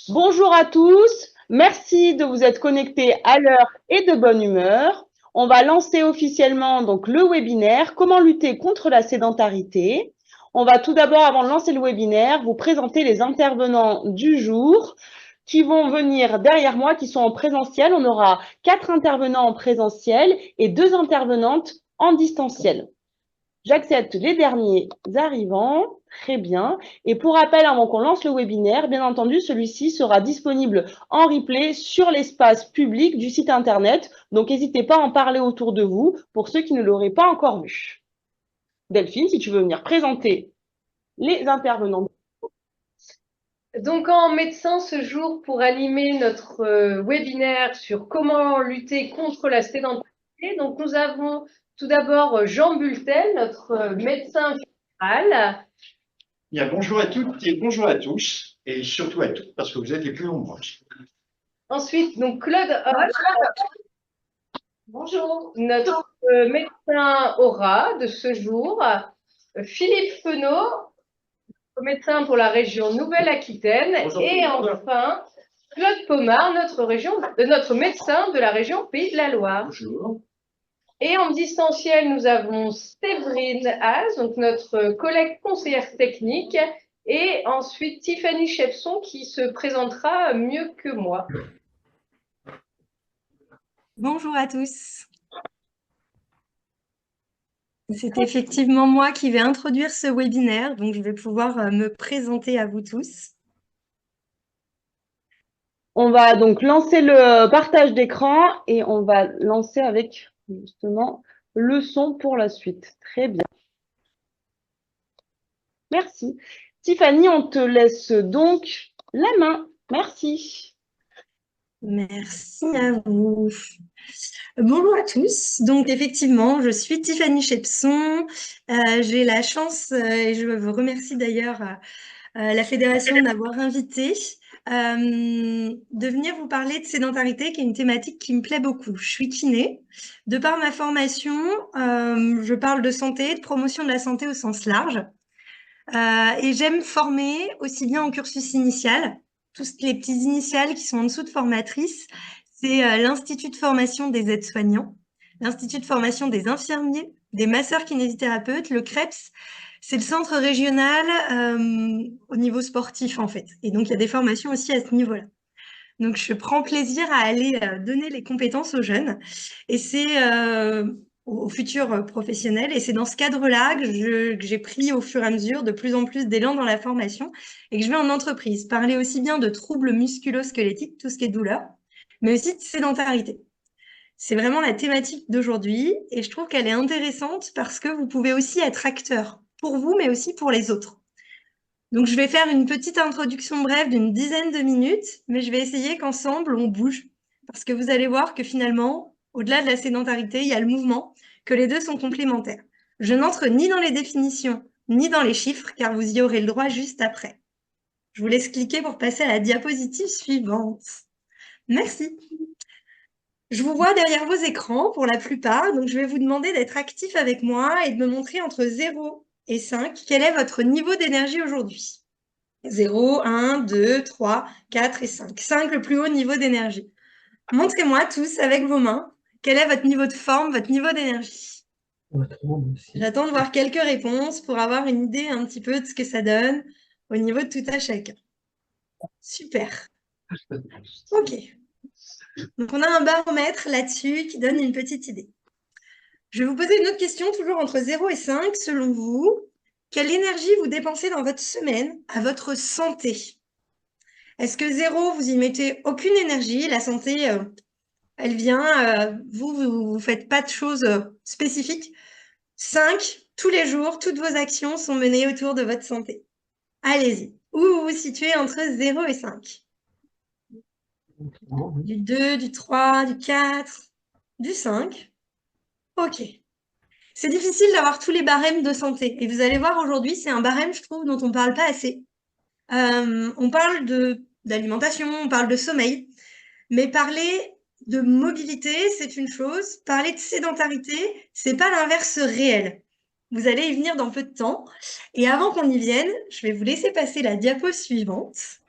Bonjour à tous, merci de vous être connectés à l'heure et de bonne humeur. On va lancer officiellement donc le webinaire Comment lutter contre la sédentarité. On va tout d'abord, avant de lancer le webinaire, vous présenter les intervenants du jour qui vont venir derrière moi, qui sont en présentiel. On aura 4 intervenants en présentiel et 2 intervenantes en distanciel. J'accepte les derniers arrivants. Très bien. Et pour rappel, avant qu'on lance le webinaire, bien entendu, celui-ci sera disponible en replay sur l'espace public du site internet. Donc, n'hésitez pas à en parler autour de vous pour ceux qui ne l'auraient pas encore vu. Delphine, si tu veux venir présenter les intervenants. Donc, en médecin ce jour pour animer notre webinaire sur comment lutter contre la sédentarité. Donc, nous avons tout d'abord Jean Bultel, notre médecin général. Bien, bonjour à toutes et bonjour à tous, et surtout à toutes, parce que vous êtes les plus nombreux. Ensuite, donc Claude Hoche, bonjour, notre médecin aura de ce jour. Philippe Fenot, médecin pour la région Nouvelle-Aquitaine. Et enfin, Claude Pomard, notre médecin de la région Pays de la Loire. Bonjour. Et en distanciel, nous avons Séverine Haas, donc notre collègue conseillère technique, et ensuite Tiffany Chepson qui se présentera mieux que moi. Bonjour à tous. C'est effectivement moi qui vais introduire ce webinaire, donc je vais pouvoir me présenter à vous tous. On va donc lancer le partage d'écran et on va lancer avec justement le son pour la suite. Très bien. Merci. Tiffany, on te laisse donc la main. Merci. Merci à vous. Bonjour à tous. Donc effectivement, je suis Tiffany Chepson. J'ai la chance, et je vous remercie d'ailleurs la Fédération de m'avoir invitée, de venir vous parler de sédentarité, qui est une thématique qui me plaît beaucoup. Je suis kiné. De par ma formation, je parle de santé, de promotion de la santé au sens large. Et j'aime former aussi bien en cursus initial, tous les petits initiales qui sont en dessous de formatrice, c'est l'Institut de formation des aides-soignants, l'Institut de formation des infirmiers, des masseurs kinésithérapeutes, le CREPS, c'est le centre régional au niveau sportif en fait. Et donc il y a des formations aussi à ce niveau-là. Donc je prends plaisir à aller donner les compétences aux jeunes. Et c'est aux futurs professionnels. Et c'est dans ce cadre-là que j'ai pris au fur et à mesure de plus en plus d'élan dans la formation et que je vais en entreprise parler aussi bien de troubles musculo-squelettiques, tout ce qui est douleur, mais aussi de sédentarité. C'est vraiment la thématique d'aujourd'hui et je trouve qu'elle est intéressante parce que vous pouvez aussi être acteur pour vous, mais aussi pour les autres. Donc, je vais faire une petite introduction brève d'une dizaine de minutes, mais je vais essayer qu'ensemble, on bouge. Parce que vous allez voir que finalement, au-delà de la sédentarité, il y a le mouvement, que les deux sont complémentaires. Je n'entre ni dans les définitions, ni dans les chiffres, car vous y aurez le droit juste après. Je vous laisse cliquer pour passer à la diapositive suivante. Merci. Je vous vois derrière vos écrans pour la plupart, donc je vais vous demander d'être actif avec moi et de me montrer entre 0 et 5 quel est votre niveau d'énergie aujourd'hui. 0, 1, 2, 3, 4 et 5. 5, le plus haut niveau d'énergie. Montrez-moi tous avec vos mains quel est votre niveau de forme, votre niveau d'énergie. J'attends de voir quelques réponses pour avoir une idée un petit peu de ce que ça donne au niveau de tout à chacun. Super. Ok. Donc, on a un baromètre là-dessus qui donne une petite idée. Je vais vous poser une autre question, toujours entre 0 et 5. Selon vous, quelle énergie vous dépensez dans votre semaine à votre santé? Est-ce que 0, vous y mettez aucune énergie? La santé, elle vient, vous faites pas de choses spécifiques. 5, tous les jours, toutes vos actions sont menées autour de votre santé. Allez-y. Où vous vous situez entre 0 et 5? Du 2, du 3, du 4, du 5. Ok. C'est difficile d'avoir tous les barèmes de santé. Et vous allez voir aujourd'hui, c'est un barème, je trouve, dont on ne parle pas assez. On parle d'alimentation, on parle de sommeil. Mais parler de mobilité, c'est une chose. Parler de sédentarité, c'est pas l'inverse réel. Vous allez y venir dans peu de temps. Et avant qu'on y vienne, je vais vous laisser passer la diapo suivante.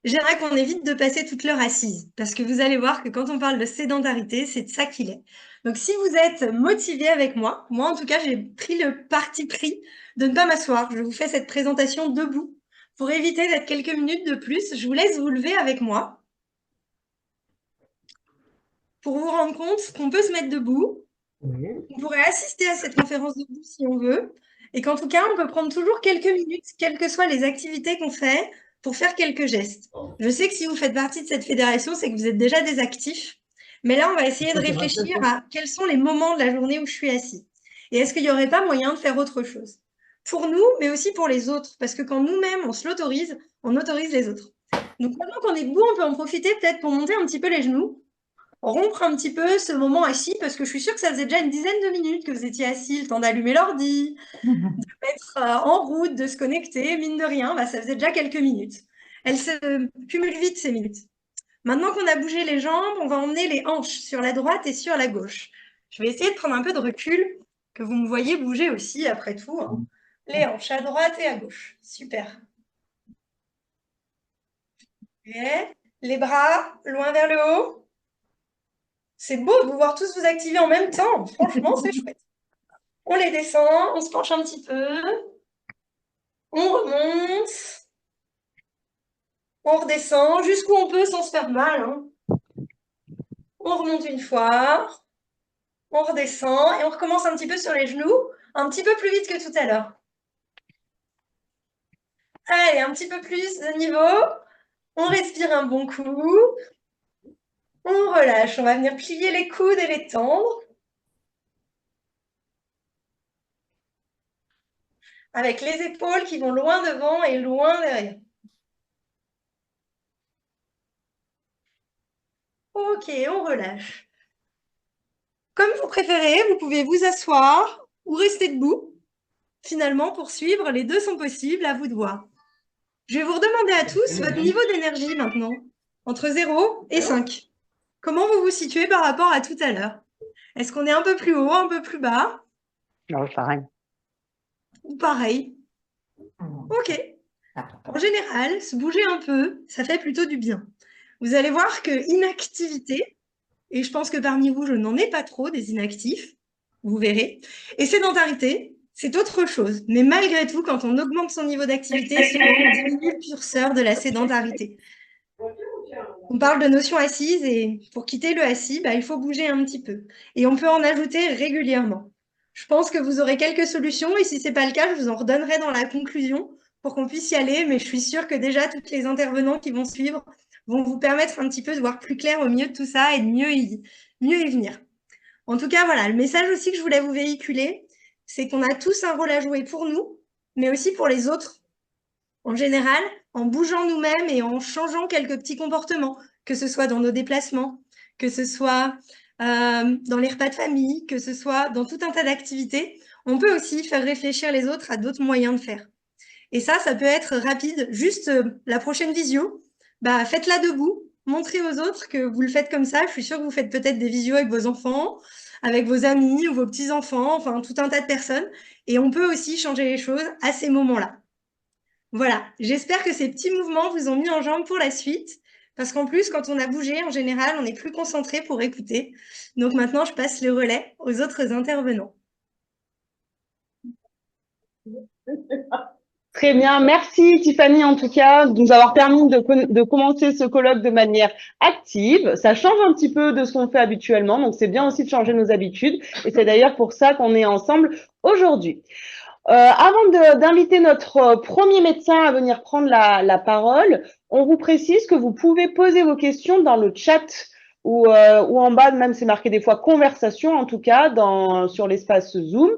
j'aimerais qu'on évite de passer toute l'heure assise, parce que vous allez voir que quand on parle de sédentarité, c'est de ça qu'il est. Donc, si vous êtes motivé avec moi en tout cas, j'ai pris le parti pris de ne pas m'asseoir. Je vous fais cette présentation debout pour éviter d'être quelques minutes de plus. Je vous laisse vous lever avec moi pour vous rendre compte qu'on peut se mettre debout. On pourrait assister à cette conférence debout si on veut. Et qu'en tout cas, on peut prendre toujours quelques minutes, quelles que soient les activités qu'on fait, pour faire quelques gestes. Je sais que si vous faites partie de cette fédération, c'est que vous êtes déjà des actifs. Mais là, on va essayer de réfléchir à quels sont les moments de la journée où je suis assis. Et est-ce qu'il n'y aurait pas moyen de faire autre chose? Pour nous, mais aussi pour les autres. Parce que quand nous-mêmes, on se l'autorise, on autorise les autres. Donc maintenant qu'on est debout, on peut en profiter peut-être pour monter un petit peu les genoux, rompre un petit peu ce moment assis, parce que je suis sûre que ça faisait déjà une dizaine de minutes que vous étiez assis, le temps d'allumer l'ordi, de mettre en route, de se connecter, mine de rien, bah, ça faisait déjà quelques minutes. Elles se cumulent vite, ces minutes. Maintenant qu'on a bougé les jambes, on va emmener les hanches sur la droite et sur la gauche. Je vais essayer de prendre un peu de recul, que vous me voyez bouger aussi, après tout, hein. Les hanches à droite et à gauche. Super. Et les bras loin vers le haut. C'est beau de vous voir tous vous activer en même temps. Franchement, c'est chouette. On les descend, on se penche un petit peu. On remonte. On redescend jusqu'où on peut sans se faire mal, hein. On remonte une fois. On redescend et on recommence un petit peu sur les genoux, un petit peu plus vite que tout à l'heure. Allez, un petit peu plus de niveau. On respire un bon coup. On relâche. On va venir plier les coudes et les tendre. Avec les épaules qui vont loin devant et loin derrière. Ok, on relâche. Comme vous préférez, vous pouvez vous asseoir ou rester debout. Finalement, pour suivre, les deux sont possibles, à vous de voir. Je vais vous redemander à tous votre niveau d'énergie maintenant, entre 0 et 5. Comment vous vous situez par rapport à tout à l'heure? Est-ce qu'on est un peu plus haut, un peu plus bas? Non, pareil. Ou pareil? Ok. En général, se bouger un peu, ça fait plutôt du bien. Vous allez voir que inactivité, et je pense que parmi vous, je n'en ai pas trop des inactifs, vous verrez, et sédentarité, c'est autre chose. Mais malgré tout, quand on augmente son niveau d'activité, souvent on diminue le curseur de la sédentarité. On parle de notion assise et pour quitter le assis, bah, il faut bouger un petit peu. Et on peut en ajouter régulièrement. Je pense que vous aurez quelques solutions et si ce n'est pas le cas, je vous en redonnerai dans la conclusion pour qu'on puisse y aller. Mais je suis sûre que déjà, tous les intervenants qui vont suivre vont vous permettre un petit peu de voir plus clair au milieu de tout ça et de mieux y venir. En tout cas, voilà, le message aussi que je voulais vous véhiculer, c'est qu'on a tous un rôle à jouer pour nous, mais aussi pour les autres. En général, en bougeant nous-mêmes et en changeant quelques petits comportements, que ce soit dans nos déplacements, que ce soit dans les repas de famille, que ce soit dans tout un tas d'activités, on peut aussi faire réfléchir les autres à d'autres moyens de faire. Et ça peut être rapide. Juste la prochaine visio, bah, faites-la debout, montrez aux autres que vous le faites comme ça. Je suis sûre que vous faites peut-être des visios avec vos enfants, avec vos amis ou vos petits-enfants, enfin tout un tas de personnes. Et on peut aussi changer les choses à ces moments-là. Voilà, j'espère que ces petits mouvements vous ont mis en jambe pour la suite, parce qu'en plus, quand on a bougé, en général, on est plus concentré pour écouter. Donc maintenant, je passe le relais aux autres intervenants. Très bien, merci Tiffany en tout cas de nous avoir permis de commencer ce colloque de manière active. Ça change un petit peu de ce qu'on fait habituellement, donc c'est bien aussi de changer nos habitudes et c'est d'ailleurs pour ça qu'on est ensemble aujourd'hui. Avant d'inviter notre premier médecin à venir prendre la parole, on vous précise que vous pouvez poser vos questions dans le chat ou en bas, même c'est marqué des fois conversation, en tout cas sur l'espace Zoom,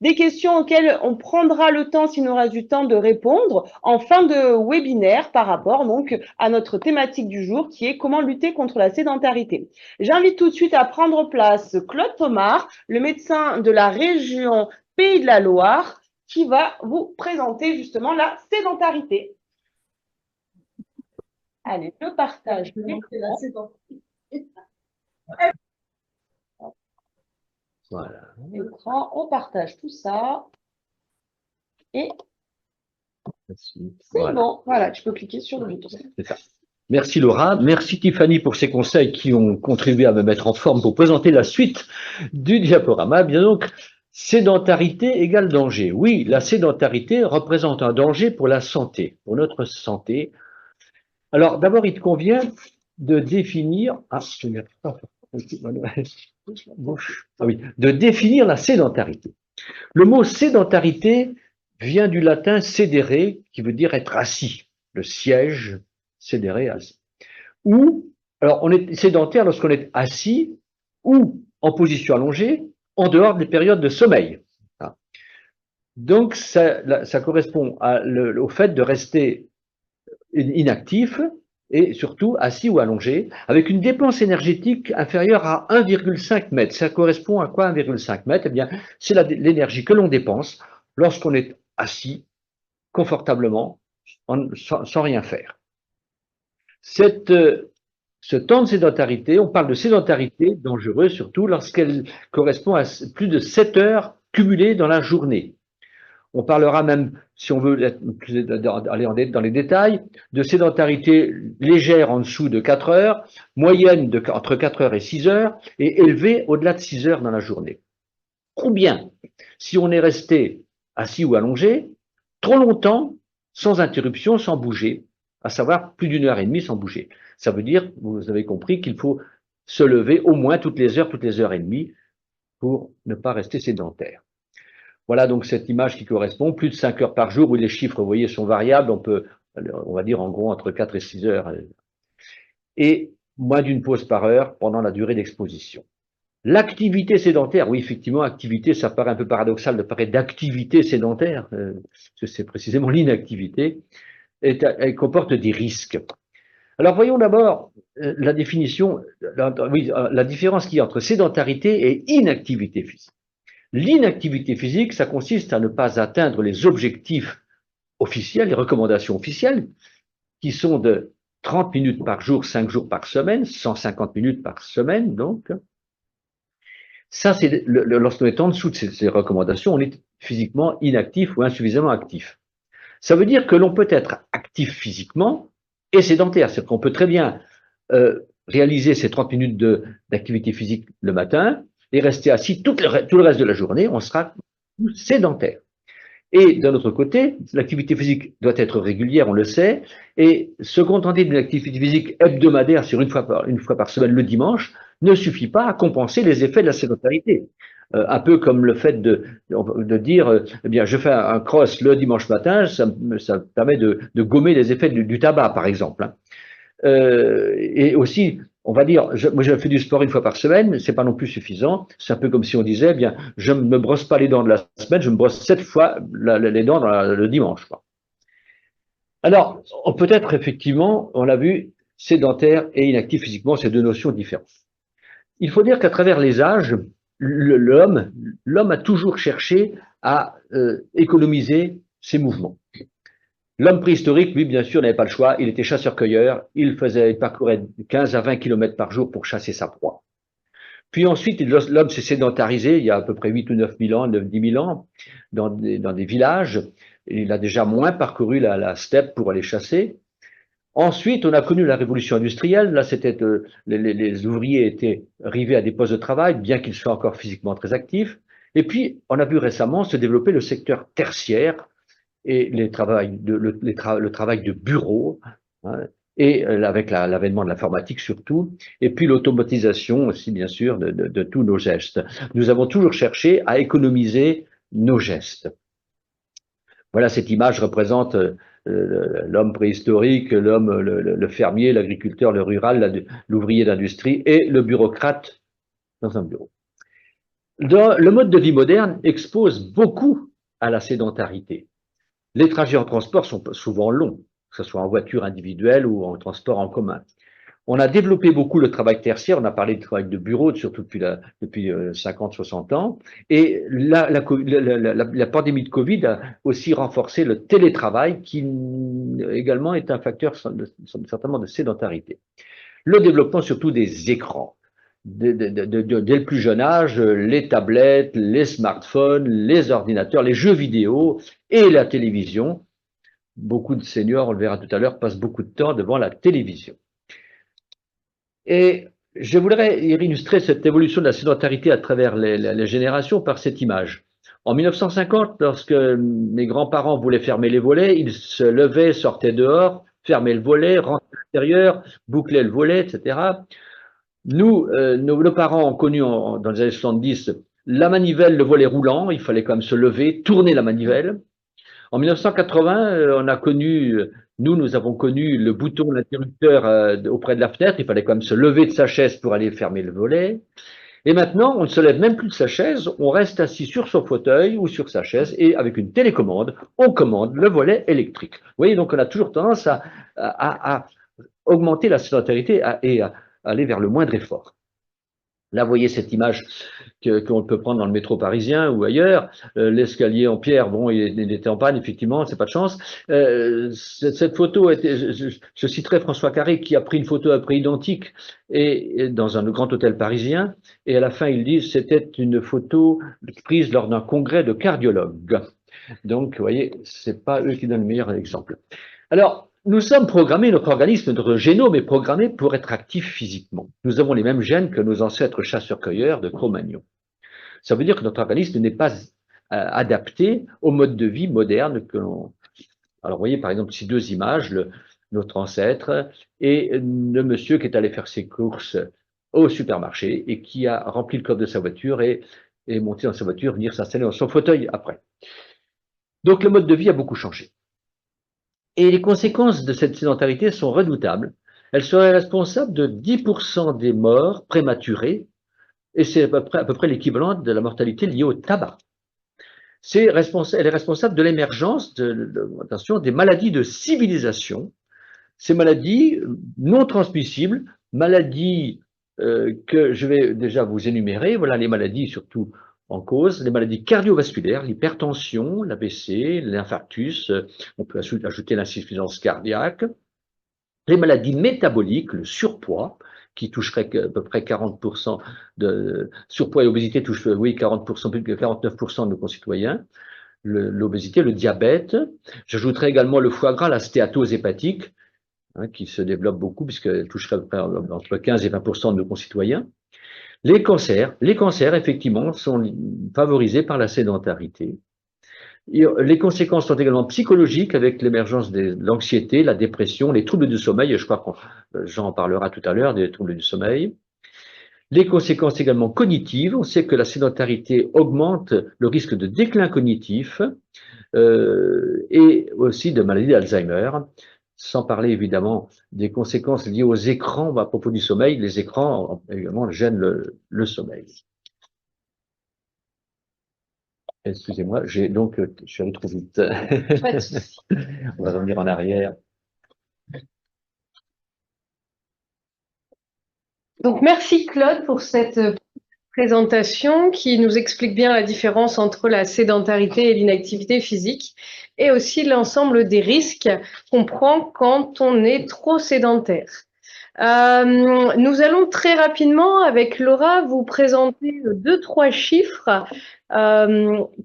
des questions auxquelles on prendra le temps, s'il nous reste du temps, de répondre en fin de webinaire par rapport donc à notre thématique du jour qui est comment lutter contre la sédentarité. J'invite tout de suite à prendre place Claude Pomard, le médecin de la région Pays de la Loire, qui va vous présenter justement la sédentarité. Allez, je partage l'écran, on partage tout ça. Et c'est bon, voilà, tu peux cliquer sur le bouton. C'est ça. Merci Laura, merci Tiffany pour ces conseils qui ont contribué à me mettre en forme pour présenter la suite du diaporama. Bien donc, sédentarité égale danger. Oui, la sédentarité représente un danger pour la santé, pour notre santé. Alors d'abord, il te convient de définir, de définir la sédentarité. Le mot sédentarité vient du latin sedere, qui veut dire être assis, le siège, sedere, assis. Ou, alors on est sédentaire lorsqu'on est assis ou en position allongée, en dehors des périodes de sommeil. Donc ça correspond au fait de rester inactif et surtout assis ou allongé, avec une dépense énergétique inférieure à 1,5 mètre. Ça correspond à quoi 1,5 mètre? Eh bien, c'est l'énergie que l'on dépense lorsqu'on est assis confortablement, sans rien faire. Ce temps de sédentarité, on parle de sédentarité dangereuse surtout lorsqu'elle correspond à plus de 7 heures cumulées dans la journée. On parlera même, si on veut aller dans les détails, de sédentarité légère en dessous de 4 heures, moyenne entre 4 heures et 6 heures, et élevée au-delà de 6 heures dans la journée. Ou bien, si on est resté assis ou allongé, trop longtemps, sans interruption, sans bouger, à savoir plus d'1 heure et demie sans bouger. Ça veut dire, vous avez compris, qu'il faut se lever au moins toutes les heures et demie pour ne pas rester sédentaire. Voilà donc cette image qui correspond, plus de 5 heures par jour, où les chiffres, vous voyez, sont variables, on va dire en gros entre 4 et 6 heures, et moins d'une pause par heure pendant la durée d'exposition. L'activité sédentaire, oui, effectivement, activité, ça paraît un peu paradoxal de parler d'activité sédentaire, parce que c'est précisément l'inactivité, elle comporte des risques. Alors voyons d'abord la définition, la différence qu'il y a entre sédentarité et inactivité physique. L'inactivité physique, ça consiste à ne pas atteindre les objectifs officiels, les recommandations officielles, qui sont de 30 minutes par jour, 5 jours par semaine, 150 minutes par semaine, donc. Ça, c'est lorsqu'on est en dessous de ces recommandations, on est physiquement inactif ou insuffisamment actif. Ça veut dire que l'on peut être actif physiquement et sédentaire. C'est-à-dire qu'on peut très bien réaliser ces 30 minutes d'activité physique le matin et rester assis tout le reste de la journée, on sera sédentaire. Et d'un autre côté, l'activité physique doit être régulière, on le sait, et se contenter d'une activité physique hebdomadaire sur une fois par semaine le dimanche ne suffit pas à compenser les effets de la sédentarité. Un peu comme le fait de dire, eh bien, je fais un cross le dimanche matin, ça permet de gommer les effets du tabac, par exemple. Et aussi, on va dire, moi je fais du sport une fois par semaine, c'est pas non plus suffisant. C'est un peu comme si on disait, eh bien, je ne me brosse pas les dents de la semaine, je me brosse 7 fois les dents le dimanche, quoi. Alors, on peut être effectivement, on l'a vu, sédentaire et inactif physiquement, c'est deux notions différentes. Il faut dire qu'à travers les âges, l'homme a toujours cherché à économiser ses mouvements. L'homme préhistorique, lui, bien sûr, n'avait pas le choix. Il était chasseur-cueilleur. Il parcourait 15 à 20 km par jour pour chasser sa proie. Puis ensuite, l'homme s'est sédentarisé il y a à peu près 8 ou 9 000 ans, 10 000 ans, dans des villages. Il a déjà moins parcouru la steppe pour aller chasser. Ensuite, on a connu la révolution industrielle. Là, c'était les ouvriers étaient arrivés à des postes de travail, bien qu'ils soient encore physiquement très actifs. Et puis, on a vu récemment se développer le secteur tertiaire et le travail de bureau, hein, et avec l'avènement de l'informatique surtout, et puis l'automatisation aussi, bien sûr, de tous nos gestes. Nous avons toujours cherché à économiser nos gestes. Voilà, cette image représente l'homme préhistorique, le fermier, l'agriculteur, le rural, l'ouvrier d'industrie et le bureaucrate dans un bureau. Le mode de vie moderne expose beaucoup à la sédentarité. Les trajets en transport sont souvent longs, que ce soit en voiture individuelle ou en transport en commun. On a développé beaucoup le travail tertiaire, on a parlé de travail de bureau, surtout depuis 50-60 ans, et la pandémie de Covid a aussi renforcé le télétravail, qui également est un facteur certainement de sédentarité. Le développement surtout des écrans. Dès le plus jeune âge, les tablettes, les smartphones, les ordinateurs, les jeux vidéo et la télévision beaucoup de seniors, on le verra tout à l'heure, passent beaucoup de temps devant la télévision. Et je voudrais illustrer cette évolution de la sédentarité à travers les générations par cette image. En 1950, lorsque mes grands-parents voulaient fermer les volets, ils se levaient, sortaient dehors, fermaient le volet, rentraient à l'intérieur, bouclaient le volet, etc. Nous, nos parents ont connu dans les années 70 la manivelle, le volet roulant, il fallait quand même se lever, tourner la manivelle. En 1980, on a connu, nous avons connu le bouton, l'interrupteur auprès de la fenêtre, il fallait quand même se lever de sa chaise pour aller fermer le volet. Et maintenant, on ne se lève même plus de sa chaise, on reste assis sur son fauteuil ou sur sa chaise et avec une télécommande, on commande le volet électrique. Vous voyez, donc on a toujours tendance à augmenter la sédentarité et à aller vers le moindre effort. Là, vous voyez cette image qu'on peut prendre dans le métro parisien ou ailleurs. L'escalier en pierre, bon, il était en panne, effectivement, c'est pas de chance. Cette photo, je citerai François Carré qui a pris une photo à peu près identique et dans un grand hôtel parisien. Et à la fin, il dit c'était une photo prise lors d'un congrès de cardiologues. Donc, vous voyez, c'est pas eux qui donnent le meilleur exemple. Alors, nous sommes programmés, notre organisme, notre génome est programmé pour être actif physiquement. Nous avons les mêmes gènes que nos ancêtres chasseurs-cueilleurs de Cro-Magnon. Ça veut dire que notre organisme n'est pas adapté au mode de vie moderne que l'on... Alors, vous voyez, par exemple, ces deux images, notre ancêtre et le monsieur qui est allé faire ses courses au supermarché et qui a rempli le coffre de sa voiture et est monté dans sa voiture, venir s'installer dans son fauteuil après. Donc, le mode de vie a beaucoup changé. Et les conséquences de cette sédentarité sont redoutables. Elle serait responsable de 10% des morts prématurées, et c'est à peu près l'équivalent de la mortalité liée au tabac. Elle est responsable de l'émergence des maladies de civilisation, ces maladies non transmissibles, maladies que je vais déjà vous énumérer. Voilà les maladies surtout en cause, les maladies cardiovasculaires, l'hypertension, l'AVC, l'infarctus, on peut ajouter l'insuffisance cardiaque, les maladies métaboliques, le surpoids, qui toucherait à peu près 40% de surpoids et obésité touche, oui, 40%, plus que 49% de nos concitoyens, l'obésité, le diabète. J'ajouterai également le foie gras, la stéatose hépatique, qui se développe beaucoup puisqu'elle toucherait à peu près entre 15 et 20% de nos concitoyens. Les cancers, effectivement, sont favorisés par la sédentarité. Et les conséquences sont également psychologiques avec l'émergence de l'anxiété, la dépression, les troubles du sommeil, et je crois que Jean en parlera tout à l'heure des troubles du sommeil. Les conséquences également cognitives, on sait que la sédentarité augmente le risque de déclin cognitif et aussi de maladie d'Alzheimer, sans parler évidemment des conséquences liées aux écrans à propos du sommeil. Les écrans également gênent le sommeil. Excusez-moi, je suis allé trop vite. Pas de souci. On va revenir en arrière. Donc, merci Claude pour cette présentation qui nous explique bien la différence entre la sédentarité et l'inactivité physique et aussi l'ensemble des risques qu'on prend quand on est trop sédentaire. Nous allons très rapidement avec Laura vous présenter 2-3 chiffres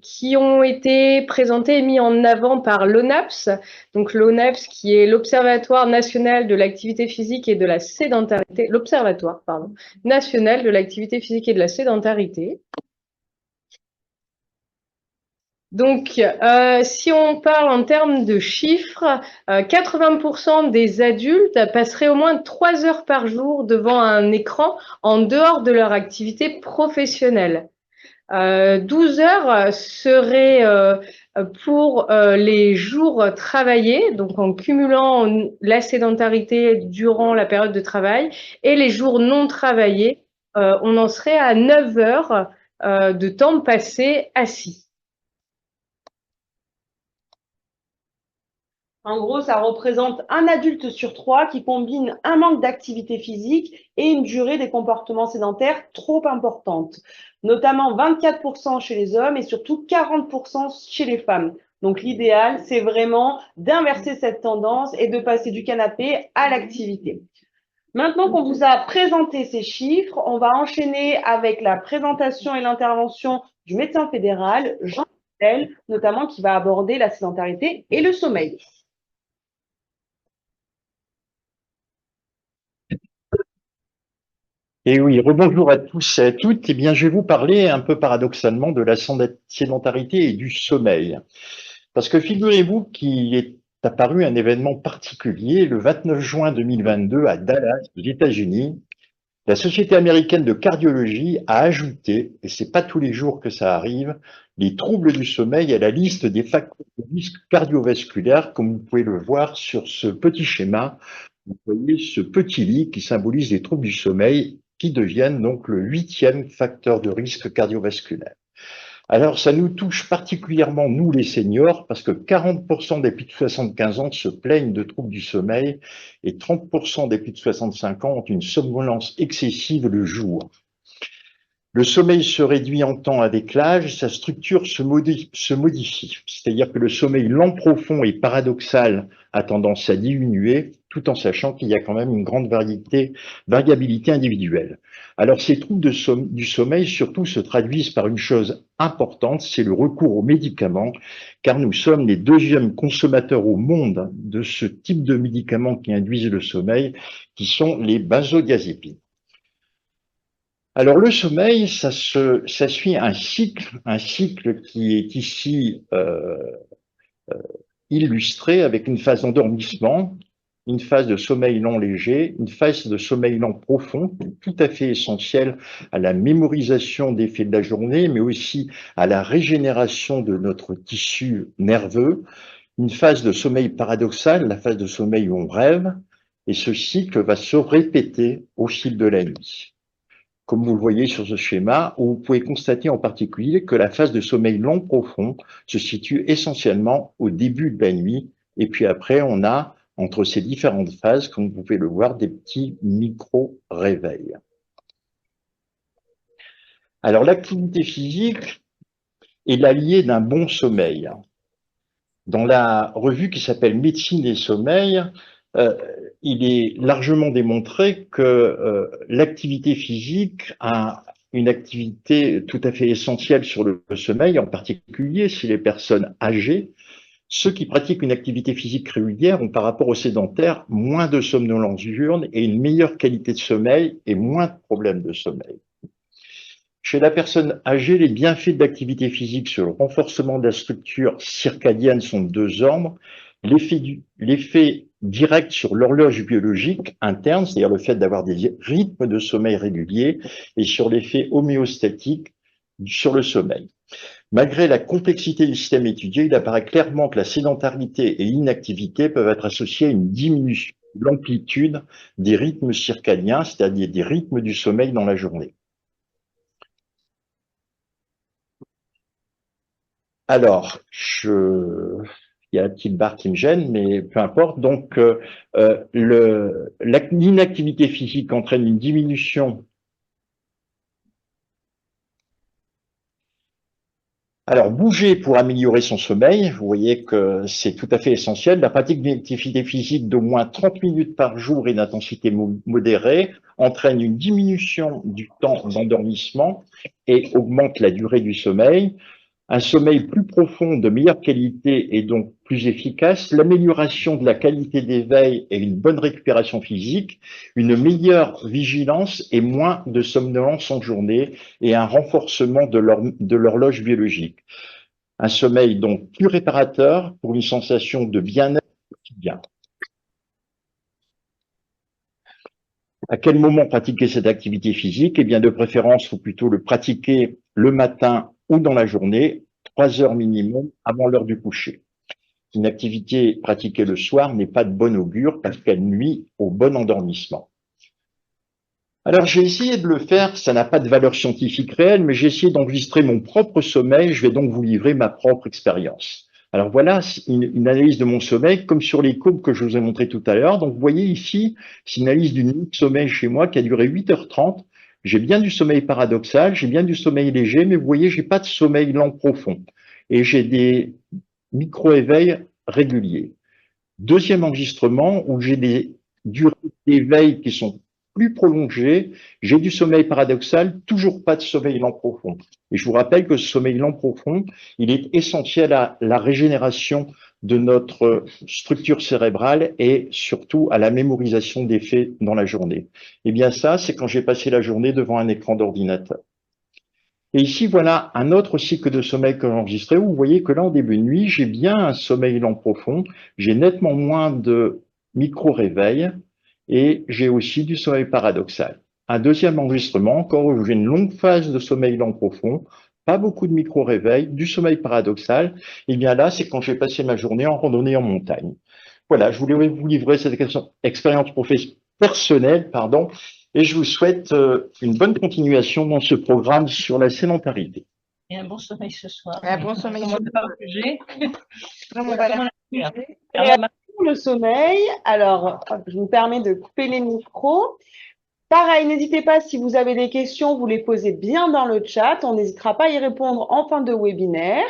qui ont été présentés et mis en avant par l'ONAPS. Donc l'ONAPS qui est l'Observatoire national de l'activité physique et de la sédentarité, l'Observatoire national de l'activité physique et de la sédentarité. Donc, si on parle en termes de chiffres, 80% des adultes passeraient au moins 3 heures par jour devant un écran en dehors de leur activité professionnelle. 12 heures seraient pour les jours travaillés, donc en cumulant la sédentarité durant la période de travail, et les jours non travaillés, on en serait à 9 heures de temps passé assis. En gros, ça représente un adulte sur 3 qui combine un manque d'activité physique et une durée des comportements sédentaires trop importante, notamment 24% chez les hommes et surtout 40% chez les femmes. Donc l'idéal, c'est vraiment d'inverser cette tendance et de passer du canapé à l'activité. Maintenant qu'on vous a présenté ces chiffres, on va enchaîner avec la présentation et l'intervention du médecin fédéral, Jean Michel, notamment qui va aborder la sédentarité et le sommeil. Et oui, rebonjour à tous et à toutes. Eh bien, je vais vous parler un peu paradoxalement de la sédentarité et du sommeil. Parce que figurez-vous qu'il est apparu un événement particulier le 29 juin 2022 à Dallas, aux États-Unis. La Société américaine de cardiologie a ajouté, et c'est pas tous les jours que ça arrive, les troubles du sommeil à la liste des facteurs de risque cardiovasculaires, comme vous pouvez le voir sur ce petit schéma. Vous voyez ce petit lit qui symbolise les troubles du sommeil qui deviennent donc le 8e facteur de risque cardiovasculaire. Alors, ça nous touche particulièrement, nous les seniors, parce que 40% des plus de 75 ans se plaignent de troubles du sommeil et 30% des plus de 65 ans ont une somnolence excessive le jour. Le sommeil se réduit en temps avec l'âge, sa structure se modifie. C'est-à-dire que le sommeil lent profond et paradoxal a tendance à diminuer, tout en sachant qu'il y a quand même une grande variabilité individuelle. Alors ces troubles du sommeil surtout se traduisent par une chose importante, c'est le recours aux médicaments, car nous sommes les deuxièmes consommateurs au monde de ce type de médicaments qui induisent le sommeil, qui sont les benzodiazépines. Alors le sommeil, ça suit un cycle qui est ici illustré avec une phase d'endormissement, une phase de sommeil lent léger, une phase de sommeil lent profond, tout à fait essentielle à la mémorisation des faits de la journée, mais aussi à la régénération de notre tissu nerveux, une phase de sommeil paradoxal, la phase de sommeil où on rêve, et ce cycle va se répéter au fil de la nuit. Comme vous le voyez sur ce schéma, où vous pouvez constater en particulier que la phase de sommeil long profond se situe essentiellement au début de la nuit, et puis après, on a, entre ces différentes phases, comme vous pouvez le voir, des petits micro-réveils. Alors, l'activité physique est l'allié d'un bon sommeil. Dans la revue qui s'appelle Médecine et sommeil, il est largement démontré que l'activité physique a une activité tout à fait essentielle sur le sommeil, en particulier chez les personnes âgées. Ceux qui pratiquent une activité physique régulière ont par rapport aux sédentaires moins de somnolence diurne et une meilleure qualité de sommeil et moins de problèmes de sommeil. Chez la personne âgée, les bienfaits de l'activité physique sur le renforcement de la structure circadienne sont de deux ordres. L'effet direct sur l'horloge biologique interne, c'est-à-dire le fait d'avoir des rythmes de sommeil réguliers, et sur l'effet homéostatique sur le sommeil. Malgré la complexité du système étudié, il apparaît clairement que la sédentarité et l'inactivité peuvent être associées à une diminution de l'amplitude des rythmes circadiens, c'est-à-dire des rythmes du sommeil dans la journée. Alors, il y a la petite barre qui me gêne, mais peu importe. Donc, l'inactivité physique entraîne une diminution. Alors, bouger pour améliorer son sommeil, vous voyez que c'est tout à fait essentiel. La pratique d'une activité physique d'au moins 30 minutes par jour et d'intensité modérée entraîne une diminution du temps d'endormissement et augmente la durée du sommeil. Un sommeil plus profond, de meilleure qualité et donc plus efficace, l'amélioration de la qualité d'éveil et une bonne récupération physique, une meilleure vigilance et moins de somnolence en journée et un renforcement de l'horloge biologique. Un sommeil donc plus réparateur pour une sensation de bien-être quotidien. À quel moment pratiquer cette activité physique? Eh bien, de préférence, il faut plutôt le pratiquer le matin ou dans la journée, 3 heures minimum avant l'heure du coucher. Une activité pratiquée le soir n'est pas de bon augure parce qu'elle nuit au bon endormissement. Alors, j'ai essayé de le faire, ça n'a pas de valeur scientifique réelle, mais j'ai essayé d'enregistrer mon propre sommeil, je vais donc vous livrer ma propre expérience. Alors voilà une analyse de mon sommeil, comme sur les courbes que je vous ai montrées tout à l'heure. Donc vous voyez ici, c'est une analyse d'une nuit de sommeil chez moi qui a duré 8h30. J'ai bien du sommeil paradoxal, j'ai bien du sommeil léger, mais vous voyez, j'ai pas de sommeil lent profond. Et j'ai des micro-éveils réguliers. Deuxième enregistrement où j'ai des durées d'éveil qui sont plus prolongé, j'ai du sommeil paradoxal, toujours pas de sommeil lent profond. Et je vous rappelle que ce sommeil lent profond, il est essentiel à la régénération de notre structure cérébrale et surtout à la mémorisation des faits dans la journée. Eh bien ça, c'est quand j'ai passé la journée devant un écran d'ordinateur. Et ici, voilà un autre cycle de sommeil que j'ai enregistré où vous voyez que là, en début de nuit, j'ai bien un sommeil lent profond, j'ai nettement moins de micro-réveils et j'ai aussi du sommeil paradoxal. Un deuxième enregistrement, encore où j'ai une longue phase de sommeil lent profond, pas beaucoup de micro-réveils, du sommeil paradoxal. Et bien là, c'est quand j'ai passé ma journée en randonnée en montagne. Voilà, je voulais vous livrer cette expérience personnelle, pardon, et je vous souhaite une bonne continuation dans ce programme sur la sédentarité. Et un bon sommeil ce soir. Un bon sommeil. Comment on va bouger. Vraiment, voilà. Pour le sommeil, alors, hop, je me permets de couper les micros. Pareil, n'hésitez pas, si vous avez des questions, vous les posez bien dans le chat. On n'hésitera pas à y répondre en fin de webinaire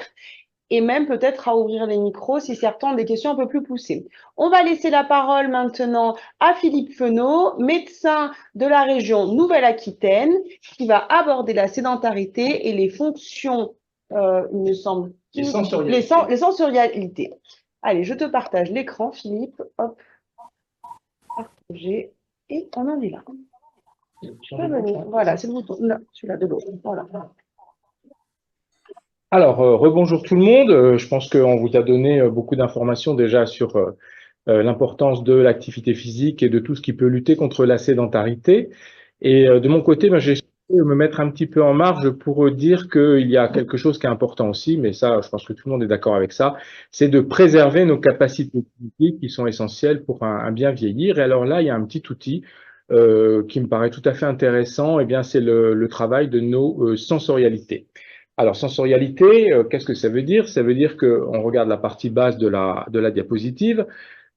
et même peut-être à ouvrir les micros si certains ont des questions un peu plus poussées. On va laisser la parole maintenant à Philippe Fenot, médecin de la région Nouvelle-Aquitaine, qui va aborder la sédentarité et les fonctions, il me semble, Les sensorialités. les sensorialités. Allez, je te partage l'écran, Philippe. Hop. Partager. Et on en est là. Voilà, c'est le bouton. Là, celui-là de l'autre. Voilà. Alors, rebonjour tout le monde. Je pense qu'on vous a donné beaucoup d'informations déjà sur l'importance de l'activité physique et de tout ce qui peut lutter contre la sédentarité. Et de mon côté, j'ai essayé de me mettre un petit peu en marge pour dire qu'il y a quelque chose qui est important aussi, mais ça, je pense que tout le monde est d'accord avec ça, c'est de préserver nos capacités physiques qui sont essentielles pour un bien vieillir. Et alors là, il y a un petit outil qui me paraît tout à fait intéressant, et bien c'est le travail de nos sensorialités. Alors, sensorialité, qu'est-ce que ça veut dire? Ça veut dire qu'on regarde la partie basse de la diapositive,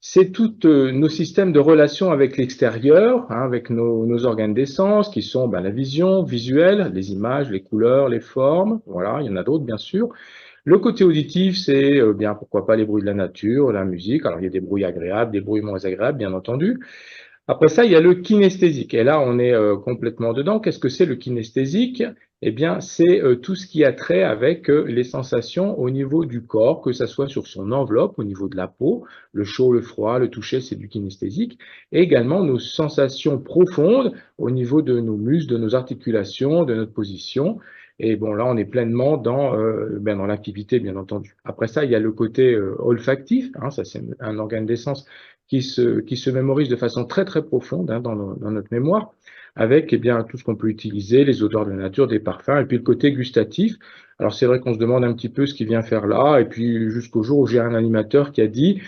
c'est tous nos systèmes de relation avec l'extérieur, hein, avec nos organes des sens, qui sont la vision visuelle, les images, les couleurs, les formes, voilà, il y en a d'autres bien sûr. Le côté auditif, c'est bien pourquoi pas les bruits de la nature, la musique, alors il y a des bruits agréables, des bruits moins agréables, bien entendu. Après ça, il y a le kinesthésique. Et là, on est complètement dedans. Qu'est-ce que c'est le kinesthésique? Eh bien, c'est tout ce qui a trait avec les sensations au niveau du corps, que ça soit sur son enveloppe, au niveau de la peau, le chaud, le froid, le toucher, c'est du kinesthésique. Et également nos sensations profondes au niveau de nos muscles, de nos articulations, de notre position. Et bon, là, on est pleinement dans l'activité, bien entendu. Après ça, il y a le côté olfactif. Hein, ça, c'est un organe des sens qui se mémorise de façon très très profonde dans notre mémoire, avec tout ce qu'on peut utiliser, les odeurs de la nature, des parfums, et puis le côté gustatif. Alors c'est vrai qu'on se demande un petit peu ce qu'il vient faire là, et puis jusqu'au jour où j'ai un animateur qui a dit,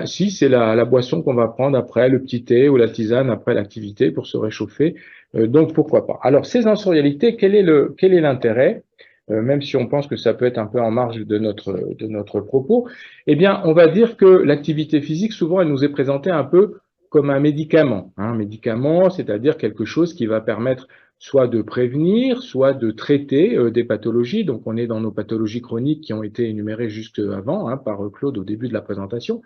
si c'est la boisson qu'on va prendre après le petit thé ou la tisane après l'activité pour se réchauffer, donc pourquoi pas. Alors ces sensorialités, quel est l'intérêt? Même si on pense que ça peut être un peu en marge de notre propos, eh bien, on va dire que l'activité physique, souvent, elle nous est présentée un peu comme un médicament. Un médicament, c'est-à-dire quelque chose qui va permettre soit de prévenir, soit de traiter des pathologies. Donc, on est dans nos pathologies chroniques qui ont été énumérées juste avant, par Claude au début de la présentation.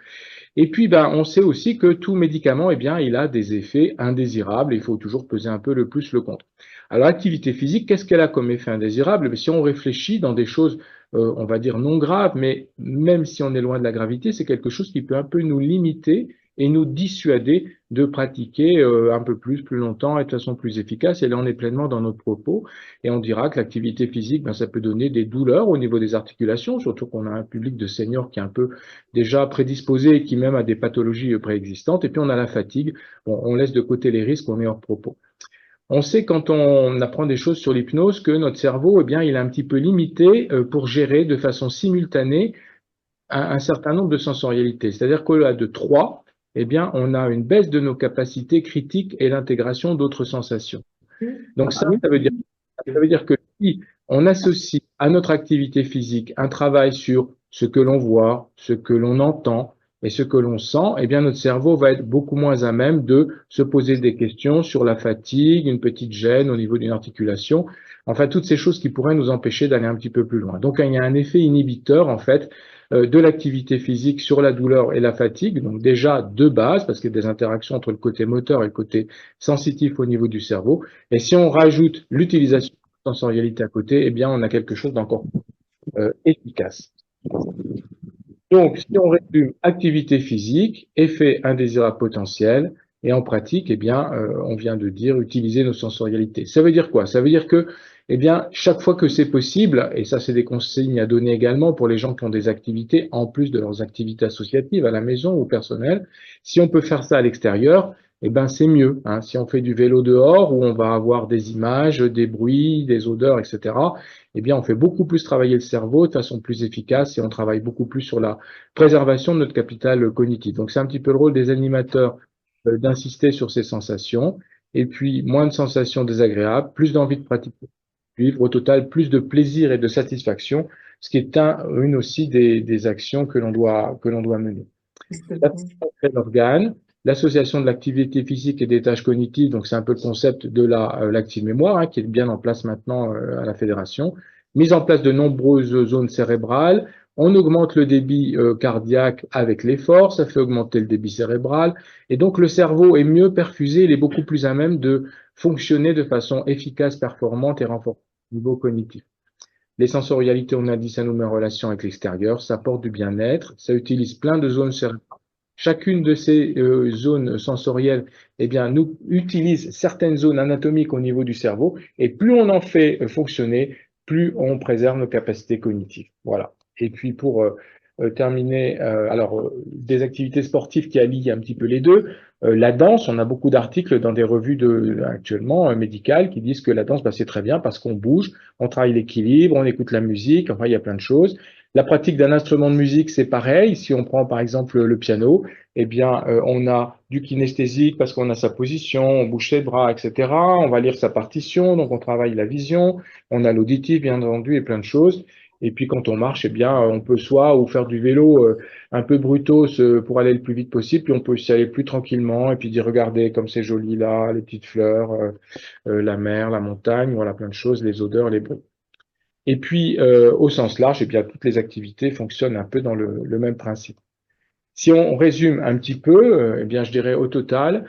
Et puis, on sait aussi que tout médicament, il a des effets indésirables. Il faut toujours peser un peu le plus, le contre. Alors, l'activité physique, qu'est-ce qu'elle a comme effet indésirable? Mais si on réfléchit dans des choses, on va dire non graves, mais même si on est loin de la gravité, c'est quelque chose qui peut un peu nous limiter et nous dissuader de pratiquer un peu plus longtemps et de façon plus efficace. Et là, on est pleinement dans notre propos. Et on dira que l'activité physique, ça peut donner des douleurs au niveau des articulations, surtout qu'on a un public de seniors qui est un peu déjà prédisposé et qui même a des pathologies préexistantes. Et puis, on a la fatigue. Bon, on laisse de côté les risques, on est hors propos. On sait quand on apprend des choses sur l'hypnose que notre cerveau, il est un petit peu limité pour gérer de façon simultanée un certain nombre de sensorialités. C'est-à-dire qu'au-delà de 3, on a une baisse de nos capacités critiques et l'intégration d'autres sensations. Donc ça veut dire que si on associe à notre activité physique un travail sur ce que l'on voit, ce que l'on entend, et ce que l'on sent, eh bien notre cerveau va être beaucoup moins à même de se poser des questions sur la fatigue, une petite gêne au niveau d'une articulation, enfin toutes ces choses qui pourraient nous empêcher d'aller un petit peu plus loin. Donc il y a un effet inhibiteur en fait de l'activité physique sur la douleur et la fatigue, donc déjà de base, parce qu'il y a des interactions entre le côté moteur et le côté sensitif au niveau du cerveau, et si on rajoute l'utilisation de sensorialité à côté, eh bien on a quelque chose d'encore efficace. Donc, si on résume activité physique, effet indésirable potentiel, et en pratique, eh bien, on vient de dire utiliser nos sensorialités. Ça veut dire quoi? Ça veut dire que, eh bien, chaque fois que c'est possible, et ça c'est des consignes à donner également pour les gens qui ont des activités, en plus de leurs activités associatives à la maison ou personnelles, si on peut faire ça à l'extérieur, eh ben c'est mieux. Hein. Si on fait du vélo dehors, où on va avoir des images, des bruits, des odeurs, etc., eh bien, on fait beaucoup plus travailler le cerveau de façon plus efficace et on travaille beaucoup plus sur la préservation de notre capital cognitif. Donc, c'est un petit peu le rôle des animateurs d'insister sur ces sensations. Et puis, moins de sensations désagréables, plus d'envie de pratiquer, vivre au total, plus de plaisir et de satisfaction, ce qui est une aussi des actions que l'on doit mener. L'organe, l'association de l'activité physique et des tâches cognitives, donc c'est un peu le concept de l'active mémoire qui est bien en place maintenant à la fédération. Mise en place de nombreuses zones cérébrales. On augmente le débit cardiaque avec l'effort, ça fait augmenter le débit cérébral. Et donc le cerveau est mieux perfusé, il est beaucoup plus à même de fonctionner de façon efficace, performante et renforcée au niveau cognitif. Les sensorialités, on a dit, ça nous met en relation avec l'extérieur, ça apporte du bien-être, ça utilise plein de zones cérébrales. Chacune de ces zones sensorielles, eh bien, nous utilise certaines zones anatomiques au niveau du cerveau, et plus on en fait fonctionner, plus on préserve nos capacités cognitives. Voilà. Et puis pour terminer, des activités sportives qui allient un petit peu les deux. La danse, on a beaucoup d'articles dans des revues actuellement médicales qui disent que la danse, c'est très bien parce qu'on bouge, on travaille l'équilibre, on écoute la musique, enfin il y a plein de choses. La pratique d'un instrument de musique, c'est pareil. Si on prend par exemple le piano, eh bien on a du kinesthésique parce qu'on a sa position, on bouge ses bras, etc. On va lire sa partition, donc on travaille la vision. On a l'auditif, bien entendu, et plein de choses. Et puis quand on marche, eh bien, on peut soit ou faire du vélo un peu brutos pour aller le plus vite possible, puis on peut aussi aller plus tranquillement et puis dire regardez comme c'est joli là, les petites fleurs, la mer, la montagne, voilà plein de choses, les odeurs, les bruits. Et puis au sens large, eh bien toutes les activités fonctionnent un peu dans le même principe. Si on résume un petit peu, eh bien je dirais au total,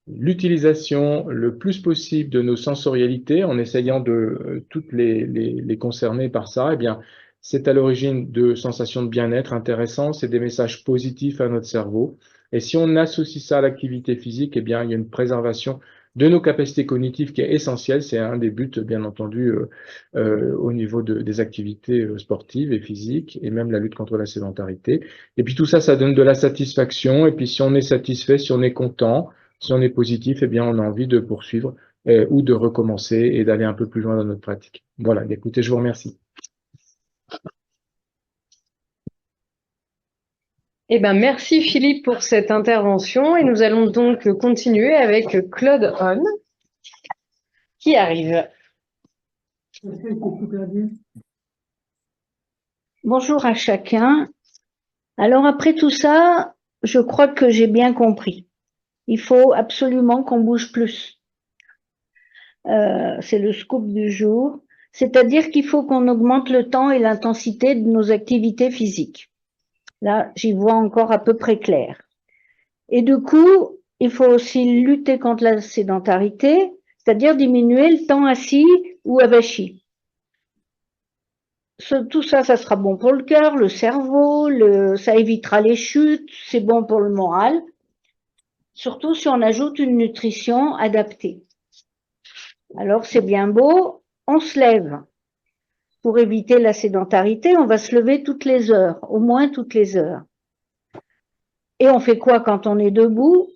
l'utilisation le plus possible de nos sensorialités en essayant de toutes les concerner par ça, eh bien, c'est à l'origine de sensations de bien-être intéressantes, c'est des messages positifs à notre cerveau. Et si on associe ça à l'activité physique, eh bien, il y a une préservation de nos capacités cognitives qui est essentielle. C'est un des buts, bien entendu, au niveau des activités sportives et physiques, et même la lutte contre la sédentarité. Et puis tout ça, ça donne de la satisfaction. Et puis si on est satisfait, si on est content, si on est positif, eh bien, on a envie de poursuivre ou de recommencer et d'aller un peu plus loin dans notre pratique. Voilà, écoutez, je vous remercie. Eh ben, merci Philippe pour cette intervention et nous allons donc continuer avec Claude Hon qui arrive. Bonjour à chacun. Alors après tout ça, je crois que j'ai bien compris. Il faut absolument qu'on bouge plus. C'est le scoop du jour. C'est-à-dire qu'il faut qu'on augmente le temps et l'intensité de nos activités physiques. Là, j'y vois encore à peu près clair. Et du coup, il faut aussi lutter contre la sédentarité, c'est-à-dire diminuer le temps assis ou avachi. Tout ça, ça sera bon pour le cœur, le cerveau, ça évitera les chutes, c'est bon pour le moral, surtout si on ajoute une nutrition adaptée. Alors, c'est bien beau, on se lève. Pour éviter la sédentarité, on va se lever toutes les heures, au moins toutes les heures. Et on fait quoi quand on est debout?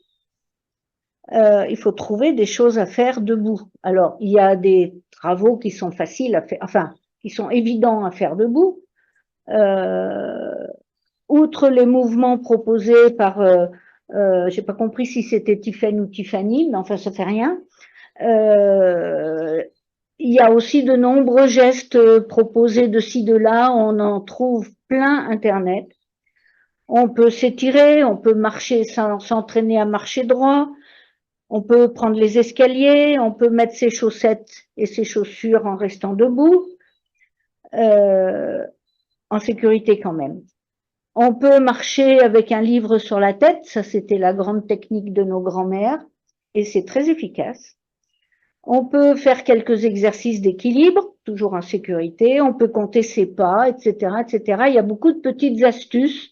Il faut trouver des choses à faire debout. Alors, il y a des travaux qui sont faciles à faire, enfin, qui sont évidents à faire debout. Outre les mouvements proposés par, j'ai pas compris si c'était Tiffany ou Tiffany, mais enfin, ça fait rien. Il y a aussi de nombreux gestes proposés de ci, de là. On en trouve plein Internet. On peut s'étirer, on peut marcher, s'entraîner à marcher droit, on peut prendre les escaliers, on peut mettre ses chaussettes et ses chaussures en restant debout, en sécurité quand même. On peut marcher avec un livre sur la tête, ça c'était la grande technique de nos grands-mères, et c'est très efficace. On peut faire quelques exercices d'équilibre, toujours en sécurité, on peut compter ses pas, etc., etc. Il y a beaucoup de petites astuces.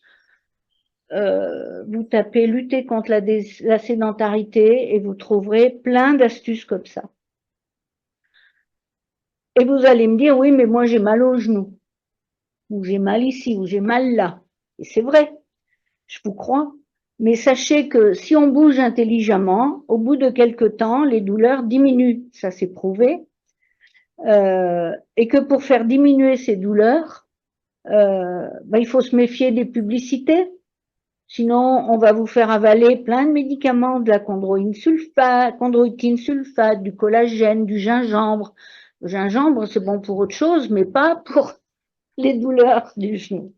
Vous tapez lutter contre la sédentarité et vous trouverez plein d'astuces comme ça. Et vous allez me dire, oui, mais moi j'ai mal au genou, ou j'ai mal ici, ou j'ai mal là. Et c'est vrai, je vous crois. Mais sachez que si on bouge intelligemment, au bout de quelques temps, les douleurs diminuent. Ça c'est prouvé. Et que pour faire diminuer ces douleurs, il faut se méfier des publicités. Sinon, on va vous faire avaler plein de médicaments, de la chondroïtine sulfate, du collagène, du gingembre. Le gingembre, c'est bon pour autre chose, mais pas pour les douleurs du genou.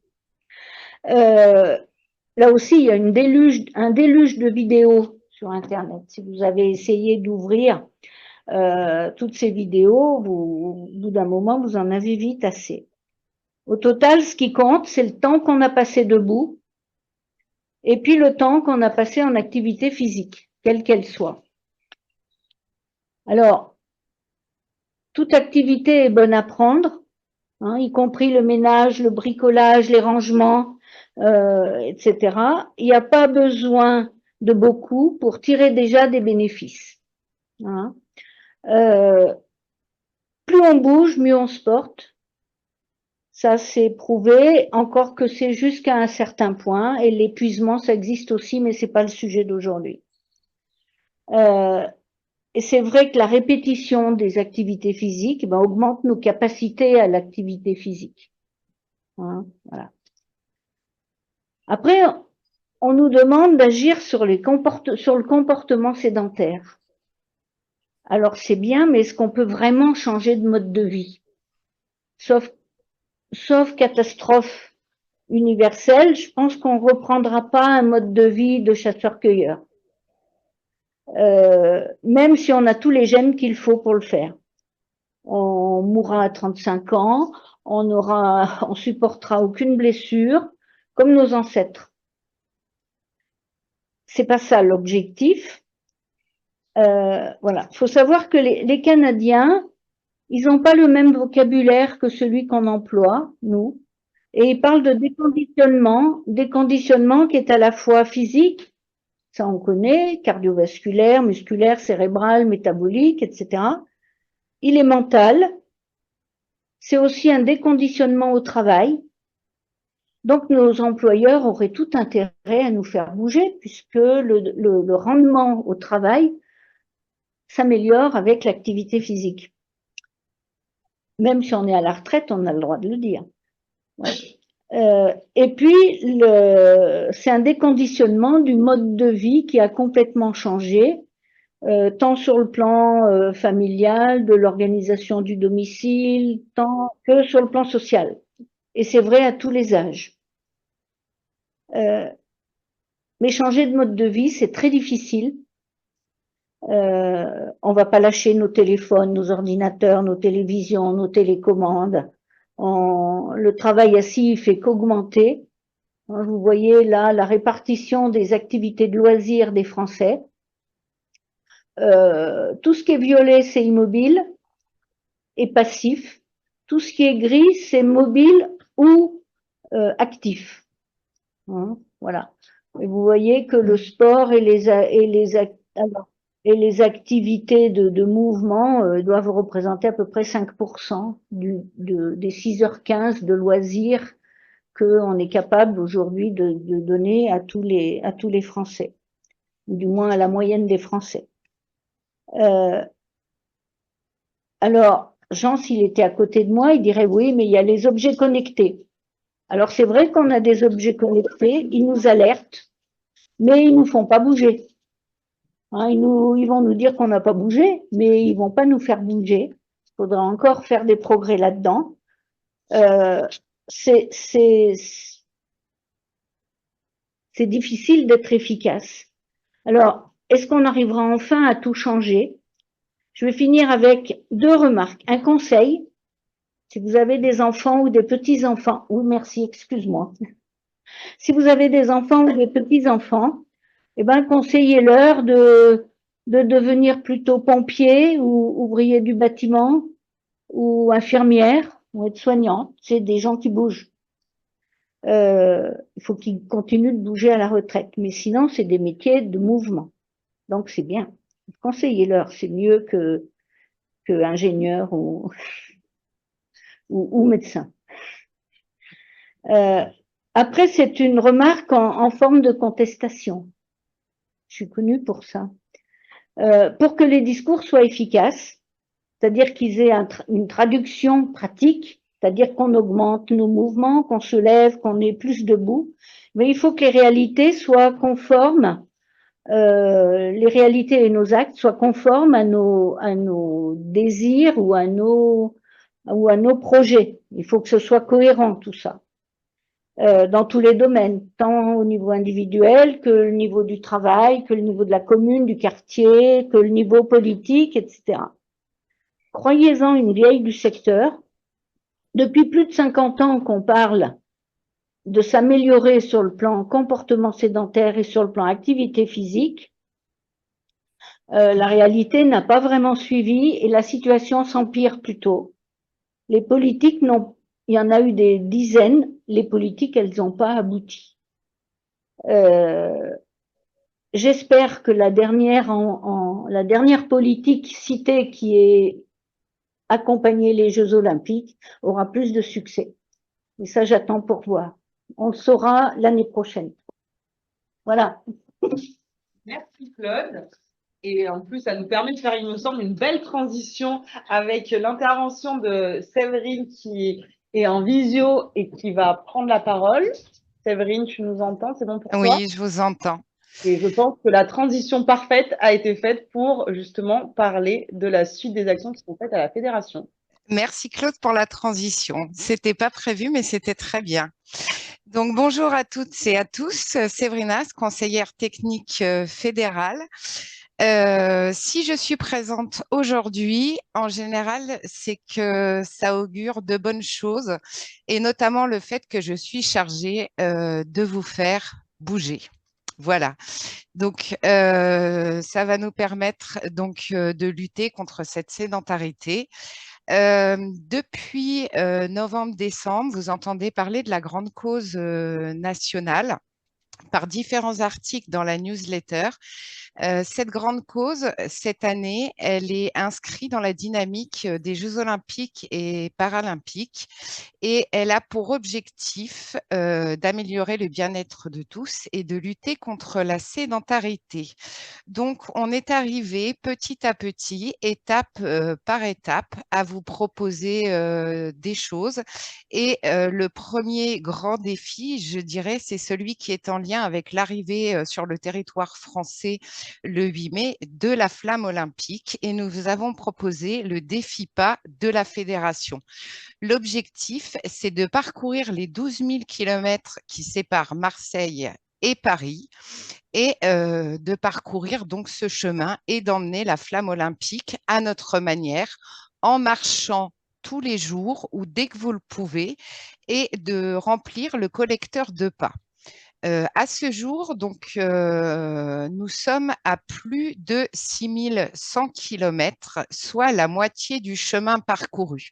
Là aussi, il y a un déluge de vidéos sur Internet. Si vous avez essayé d'ouvrir toutes ces vidéos, au bout d'un moment, vous en avez vite assez. Au total, ce qui compte, c'est le temps qu'on a passé debout et puis le temps qu'on a passé en activité physique, quelle qu'elle soit. Alors, toute activité est bonne à prendre, hein, y compris le ménage, le bricolage, les rangements, etc. Il n'y a pas besoin de beaucoup pour tirer déjà des bénéfices. Hein. Plus on bouge, mieux on se porte. Ça, c'est prouvé, encore que c'est jusqu'à un certain point. Et l'épuisement, ça existe aussi, mais c'est pas le sujet d'aujourd'hui. Et c'est vrai que la répétition des activités physiques augmente nos capacités à l'activité physique. Hein, voilà. Après, on nous demande d'agir sur le comportement sédentaire. Alors c'est bien, mais est-ce qu'on peut vraiment changer de mode de vie? Sauf catastrophe universelle, je pense qu'on ne reprendra pas un mode de vie de chasseur-cueilleur. Même si on a tous les gènes qu'il faut pour le faire. On mourra à 35 ans, on supportera aucune blessure, comme nos ancêtres. C'est pas ça l'objectif. Voilà. Il faut savoir que les Canadiens, ils n'ont pas le même vocabulaire que celui qu'on emploie, nous. Et ils parlent de déconditionnement qui est à la fois physique, ça on connaît, cardiovasculaire, musculaire, cérébral, métabolique, etc. Il est mental. C'est aussi un déconditionnement au travail. Donc nos employeurs auraient tout intérêt à nous faire bouger puisque le rendement au travail s'améliore avec l'activité physique. Même si on est à la retraite, on a le droit de le dire. Ouais. Et puis, c'est un déconditionnement du mode de vie qui a complètement changé, tant sur le plan familial, de l'organisation du domicile, tant que sur le plan social. Et c'est vrai à tous les âges. Mais changer de mode de vie, c'est très difficile. On va pas lâcher nos téléphones, nos ordinateurs, nos télévisions, nos télécommandes. Le travail assis fait qu'augmenter. Vous voyez là la répartition des activités de loisirs des Français. Tout ce qui est violet, c'est immobile et passif. Tout ce qui est gris, c'est mobile ou actif. Hein, voilà. Et vous voyez que le sport et les activités de mouvement doivent représenter à peu près 5% des 6h15 de loisirs qu'on est capable aujourd'hui de donner à tous les Français, ou du moins à la moyenne des Français. Alors, Jean, s'il était à côté de moi, il dirait oui, mais il y a les objets connectés. Alors, c'est vrai qu'on a des objets connectés, ils nous alertent, mais ils nous font pas bouger. Hein, ils vont nous dire qu'on n'a pas bougé, mais ils vont pas nous faire bouger. Il faudra encore faire des progrès là-dedans. c'est difficile d'être efficace. Alors, est-ce qu'on arrivera enfin à tout changer? Je vais finir avec 2 remarques. Un conseil, si vous avez des enfants ou des petits-enfants, oui, merci, excuse-moi. Si vous avez des enfants ou des petits-enfants, eh ben, conseillez-leur de devenir plutôt pompier ou ouvrier du bâtiment ou infirmière ou aide-soignante. C'est des gens qui bougent. Il faut qu'ils continuent de bouger à la retraite. Mais sinon, c'est des métiers de mouvement. Donc, c'est bien. Conseillez-leur, c'est mieux que ingénieur ou médecin. Après, c'est une remarque en forme de contestation. Je suis connue pour ça. Pour que les discours soient efficaces, c'est-à-dire qu'ils aient une traduction pratique, c'est-à-dire qu'on augmente nos mouvements, qu'on se lève, qu'on est plus debout, mais il faut que les réalités soient conformes, les réalités et nos actes soient conformes à nos désirs ou à nos projets. Il faut que ce soit cohérent tout ça. Dans tous les domaines, tant au niveau individuel que le niveau du travail, que le niveau de la commune, du quartier, que le niveau politique, etc. Croyez-en une vieille du secteur. Depuis plus de 50 ans qu'on parle de s'améliorer sur le plan comportement sédentaire et sur le plan activité physique, la réalité n'a pas vraiment suivi et la situation s'empire plutôt. Les politiques il y en a eu des dizaines, les politiques, elles n'ont pas abouti. J'espère que la dernière politique citée qui est accompagner les Jeux Olympiques aura plus de succès. Et ça, j'attends pour voir. On le saura l'année prochaine. Voilà. Merci Claude. Et en plus, ça nous permet de faire, il me semble, une belle transition avec l'intervention de Séverine qui est en visio et qui va prendre la parole. Séverine, tu nous entends? C'est bon pour toi? Oui, je vous entends. Et je pense que la transition parfaite a été faite pour justement parler de la suite des actions qui sont faites à la fédération. Merci Claude pour la transition. C'était pas prévu, mais c'était très bien. Donc bonjour à toutes et à tous. Séverina, conseillère technique fédérale. Si je suis présente aujourd'hui, en général, c'est que ça augure de bonnes choses et notamment le fait que je suis chargée de vous faire bouger. Voilà. Donc, ça va nous permettre donc de lutter contre cette sédentarité. Depuis novembre-décembre, vous entendez parler de la grande cause nationale par différents articles dans la newsletter. Cette grande cause, cette année, elle est inscrite dans la dynamique des Jeux olympiques et paralympiques et elle a pour objectif d'améliorer le bien-être de tous et de lutter contre la sédentarité. Donc, on est arrivé petit à petit, étape par étape, à vous proposer des choses. Et le premier grand défi, je dirais, c'est celui qui est en lien avec l'arrivée sur le territoire français le 8 mai de la flamme olympique. Et nous vous avons proposé le défi pas de la fédération. L'objectif, c'est de parcourir les 12 000 kilomètres qui séparent Marseille et Paris et de parcourir donc ce chemin et d'emmener la flamme olympique à notre manière en marchant tous les jours ou dès que vous le pouvez et de remplir le collecteur de pas. À ce jour, donc, nous sommes à plus de 6100 kilomètres, soit la moitié du chemin parcouru.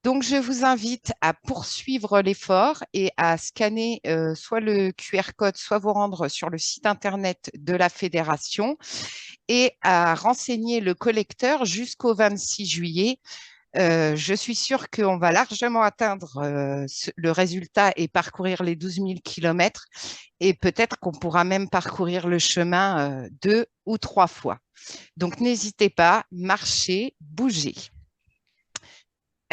Donc, je vous invite à poursuivre l'effort et à scanner soit le QR code, soit vous rendre sur le site internet de la fédération et à renseigner le collecteur jusqu'au 26 juillet. Je suis sûre qu'on va largement atteindre le résultat et parcourir les 12 000 kilomètres et peut-être qu'on pourra même parcourir le chemin 2 ou 3 fois. Donc, n'hésitez pas, marchez, bougez.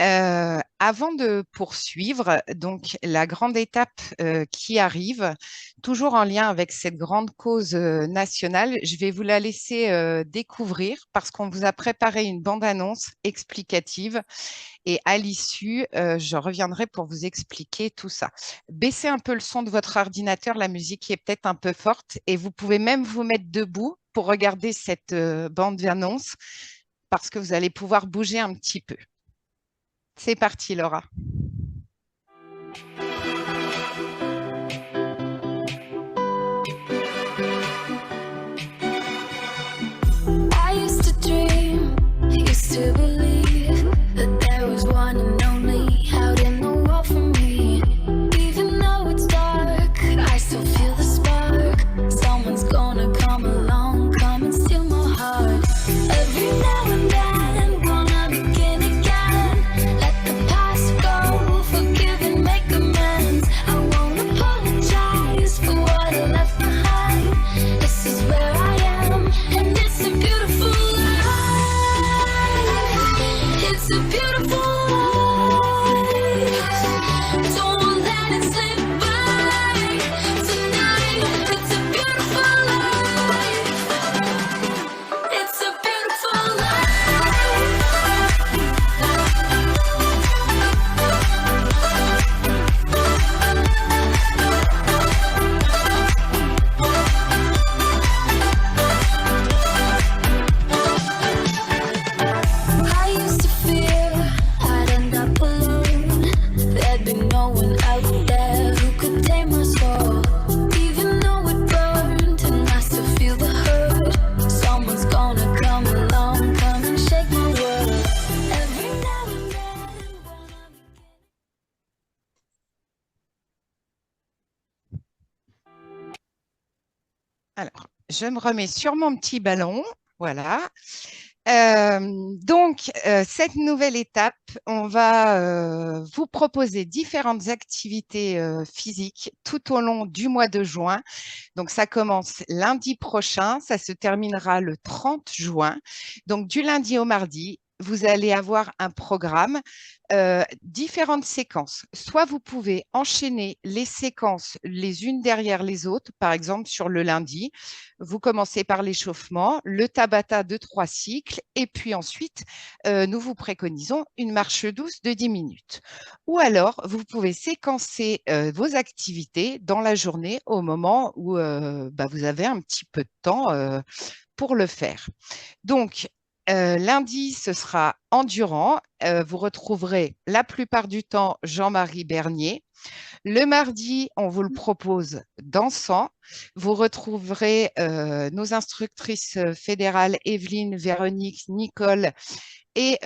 Avant de poursuivre, donc la grande étape qui arrive, toujours en lien avec cette grande cause nationale, je vais vous la laisser découvrir parce qu'on vous a préparé une bande-annonce explicative et à l'issue, je reviendrai pour vous expliquer tout ça. Baissez un peu le son de votre ordinateur, la musique est peut-être un peu forte et vous pouvez même vous mettre debout pour regarder cette bande-annonce parce que vous allez pouvoir bouger un petit peu. C'est parti, Laura. I used to dream, used to believe that there was one and only out in the world for me. Even though it's dark, I still feel the spark. Someone's gonna come along, come and steal my heart. Every now and then, wanna begin again. Let the past go, forgive and make amends. I won't apologize for what I left behind. This is where I am, and it's a beautiful life. It's a beautiful life. Don't let it slip by tonight. It's a beautiful life. It's a beautiful life. I used to fear I'd end up alone. There'd be no one out there who could tame my soul. Even though it burned and I still feel the hurt, someone's gonna come along, come and shake my world. Every now and then, wanna begin. Alors, je me remets sur mon petit ballon. Voilà. Cette nouvelle étape, on va vous proposer différentes activités physiques tout au long du mois de juin. Donc, ça commence lundi prochain, ça se terminera le 30 juin. Donc, du lundi au mardi, vous allez avoir un programme, différentes séquences. Soit vous pouvez enchaîner les séquences les unes derrière les autres, par exemple sur le lundi, vous commencez par l'échauffement, le Tabata de 3 cycles, et puis ensuite, nous vous préconisons une marche douce de 10 minutes. Ou alors, vous pouvez séquencer vos activités dans la journée au moment où vous avez un petit peu de temps pour le faire. Donc, lundi, ce sera endurant. Vous retrouverez la plupart du temps Jean-Marie Bernier. Le mardi, on vous le propose dansant. Vous retrouverez nos instructrices fédérales Evelyne, Véronique, Nicole et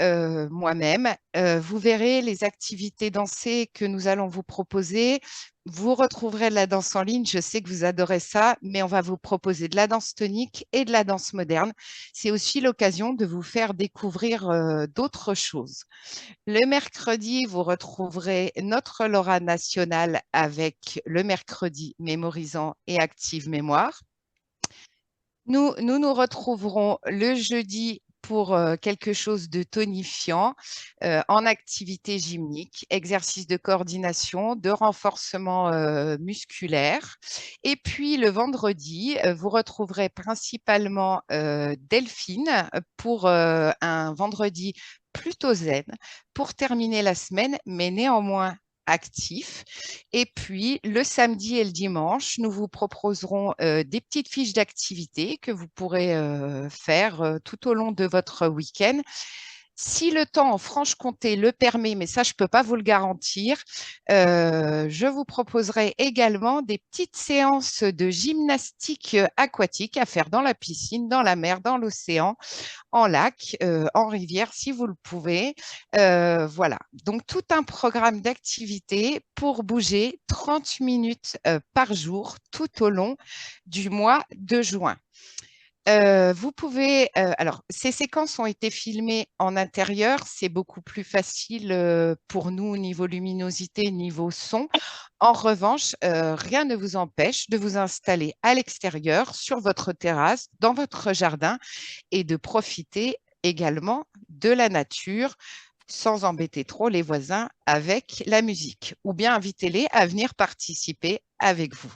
moi-même. Vous verrez les activités dansées que nous allons vous proposer. Vous retrouverez de la danse en ligne. Je sais que vous adorez ça, mais on va vous proposer de la danse tonique et de la danse moderne. C'est aussi l'occasion de vous faire découvrir d'autres choses. Le mercredi, vous retrouverez notre Laura nationale avec le mercredi mémorisant et active mémoire. Nous nous retrouverons le jeudi pour quelque chose de tonifiant en activité gymnique, exercice de coordination, de renforcement musculaire. Et puis le vendredi, vous retrouverez principalement Delphine pour un vendredi plutôt zen pour terminer la semaine, mais néanmoins actif. Et puis, le samedi et le dimanche, nous vous proposerons des petites fiches d'activité que vous pourrez faire tout au long de votre week-end. Si le temps en Franche-Comté le permet, mais ça, je ne peux pas vous le garantir, je vous proposerai également des petites séances de gymnastique aquatique à faire dans la piscine, dans la mer, dans l'océan, en lac, en rivière, si vous le pouvez. Voilà, donc tout un programme d'activités pour bouger 30 minutes par jour tout au long du mois de juin. Vous pouvez, alors ces séquences ont été filmées en intérieur, c'est beaucoup plus facile pour nous niveau luminosité, niveau son. En revanche, rien ne vous empêche de vous installer à l'extérieur, sur votre terrasse, dans votre jardin et de profiter également de la nature sans embêter trop les voisins avec la musique, ou bien invitez-les à venir participer avec vous.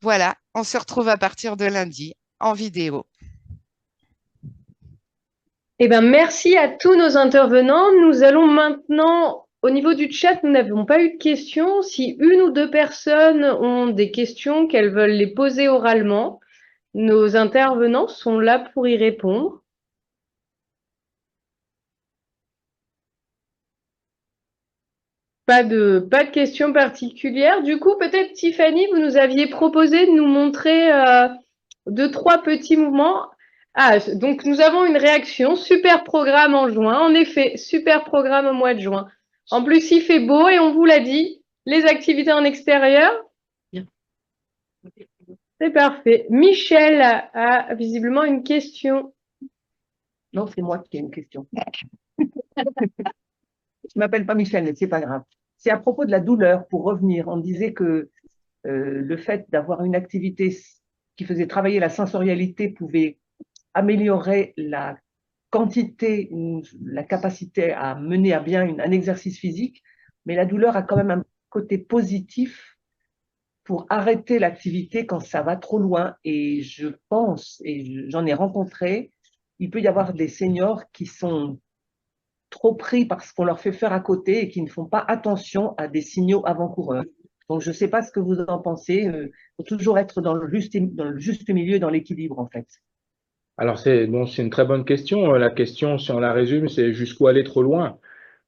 Voilà, on se retrouve à partir de lundi en vidéo. Eh bien, merci à tous nos intervenants. Nous allons maintenant, au niveau du chat, nous n'avons pas eu de questions. Si une ou deux personnes ont des questions, qu'elles veulent les poser oralement, nos intervenants sont là pour y répondre. Pas de questions particulières. Du coup, peut-être Tiffany, vous nous aviez proposé de nous montrer 2-3 petits mouvements. Ah, donc nous avons une réaction. Super programme en juin. En effet, super programme au mois de juin. En plus, il fait beau et on vous l'a dit, les activités en extérieur. C'est parfait. Michel a visiblement une question. Non, c'est moi qui ai une question. Je m'appelle pas Michel, mais c'est pas grave. C'est à propos de la douleur, pour revenir. On disait que le fait d'avoir une activité qui faisait travailler la sensorialité pouvait améliorer la quantité ou la capacité à mener à bien un exercice physique, mais la douleur a quand même un côté positif pour arrêter l'activité quand ça va trop loin. Et je pense, et j'en ai rencontré, il peut y avoir des seniors qui sont trop pris par ce qu'on leur fait faire à côté et qui ne font pas attention à des signaux avant-coureurs. Donc, je ne sais pas ce que vous en pensez. Il faut toujours être dans le juste milieu, dans l'équilibre, en fait. Alors, c'est une très bonne question. La question, si on la résume, c'est jusqu'où aller trop loin.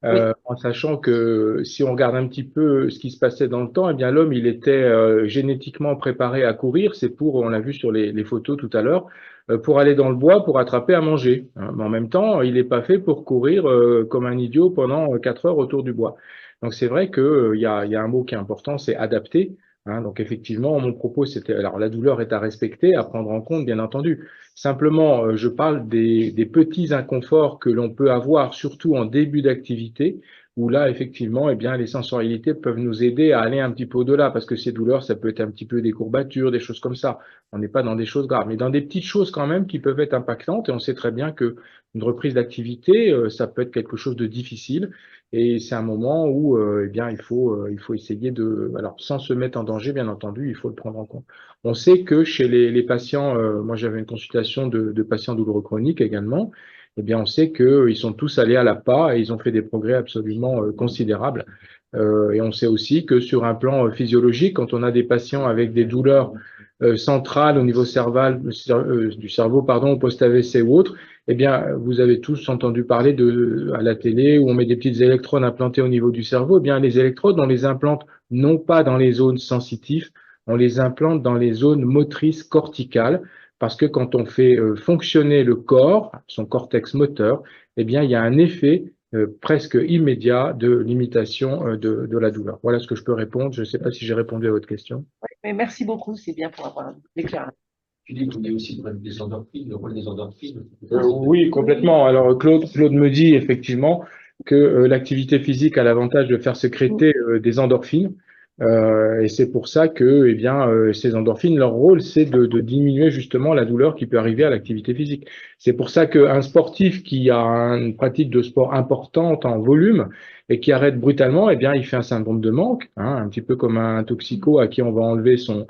Oui. En sachant que si on regarde un petit peu ce qui se passait dans le temps, eh bien l'homme, il était génétiquement préparé à courir. C'est on l'a vu sur les photos tout à l'heure, pour aller dans le bois pour attraper à manger. Hein. Mais en même temps, il n'est pas fait pour courir comme un idiot pendant 4 heures autour du bois. Donc c'est vrai que il y a un mot qui est important, c'est adapter. Hein. Donc effectivement, mon propos, c'était alors la douleur est à respecter, à prendre en compte, bien entendu. Simplement, je parle des petits inconforts que l'on peut avoir, surtout en début d'activité, où là, effectivement, eh bien, les sensorialités peuvent nous aider à aller un petit peu au-delà, parce que ces douleurs, ça peut être un petit peu des courbatures, des choses comme ça. On n'est pas dans des choses graves, mais dans des petites choses quand même qui peuvent être impactantes, et on sait très bien que une reprise d'activité, ça peut être quelque chose de difficile, et c'est un moment où, eh bien, il faut essayer alors, sans se mettre en danger, bien entendu, il faut le prendre en compte. On sait que chez les patients, moi j'avais une consultation de patients douloureux chroniques également, eh bien on sait qu'ils sont tous allés à l'APA et ils ont fait des progrès absolument considérables. Et on sait aussi que sur un plan physiologique, quand on a des patients avec des douleurs centrales au niveau du cerveau, pardon, post-AVC ou autre, eh bien vous avez tous entendu parler à la télé où on met des petites électrodes implantées au niveau du cerveau. Eh bien les électrodes, on les implante non pas dans les zones sensitives, on les implante dans les zones motrices corticales, parce que quand on fait fonctionner le corps, son cortex moteur, eh bien, il y a un effet presque immédiat de limitation de la douleur. Voilà ce que je peux répondre. Je ne sais pas si j'ai répondu à votre question. Oui, mais merci beaucoup, c'est bien pour avoir l'éclairage. Tu dis qu'on est aussi des endorphines, le rôle des endorphines. Oui, complètement. Alors, Claude me dit effectivement que l'activité physique a l'avantage de faire sécréter des endorphines. Et c'est pour ça que, eh bien, ces endorphines, leur rôle, c'est de diminuer justement la douleur qui peut arriver à l'activité physique. C'est pour ça qu'un sportif qui a une pratique de sport importante en volume et qui arrête brutalement, eh bien, il fait un syndrome de manque, hein, un petit peu comme un toxico à qui on va enlever son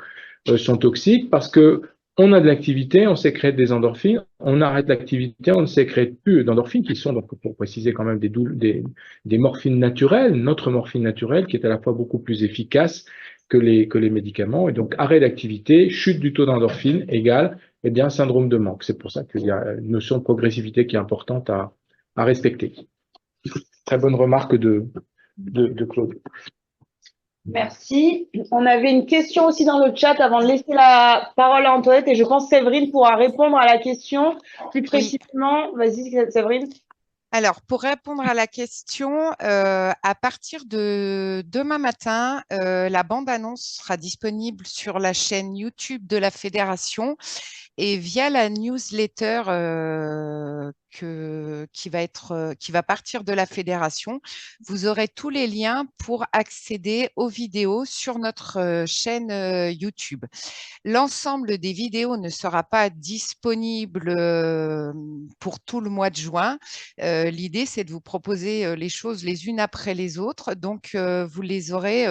toxique, parce que on a de l'activité, on sécrète des endorphines, on arrête l'activité, on ne sécrète plus d'endorphines qui sont, donc pour préciser quand même, des morphines naturelles, notre morphine naturelle qui est à la fois beaucoup plus efficace que les médicaments. Et donc, arrêt d'activité, chute du taux d'endorphine égale, eh bien, syndrome de manque. C'est pour ça qu'il y a une notion de progressivité qui est importante à respecter. Très bonne remarque de Claude. Merci. On avait une question aussi dans le chat avant de laisser la parole à Antoinette et je pense que Séverine pourra répondre à la question plus précisément. Vas-y, Séverine. Alors, pour répondre à la question, à partir de demain matin, la bande-annonce sera disponible sur la chaîne YouTube de la Fédération et via la newsletter qui va partir de la Fédération. Vous aurez tous les liens pour accéder aux vidéos sur notre chaîne YouTube. L'ensemble des vidéos ne sera pas disponible pour tout le mois de juin. L'idée, c'est de vous proposer les choses les unes après les autres. Donc, vous les aurez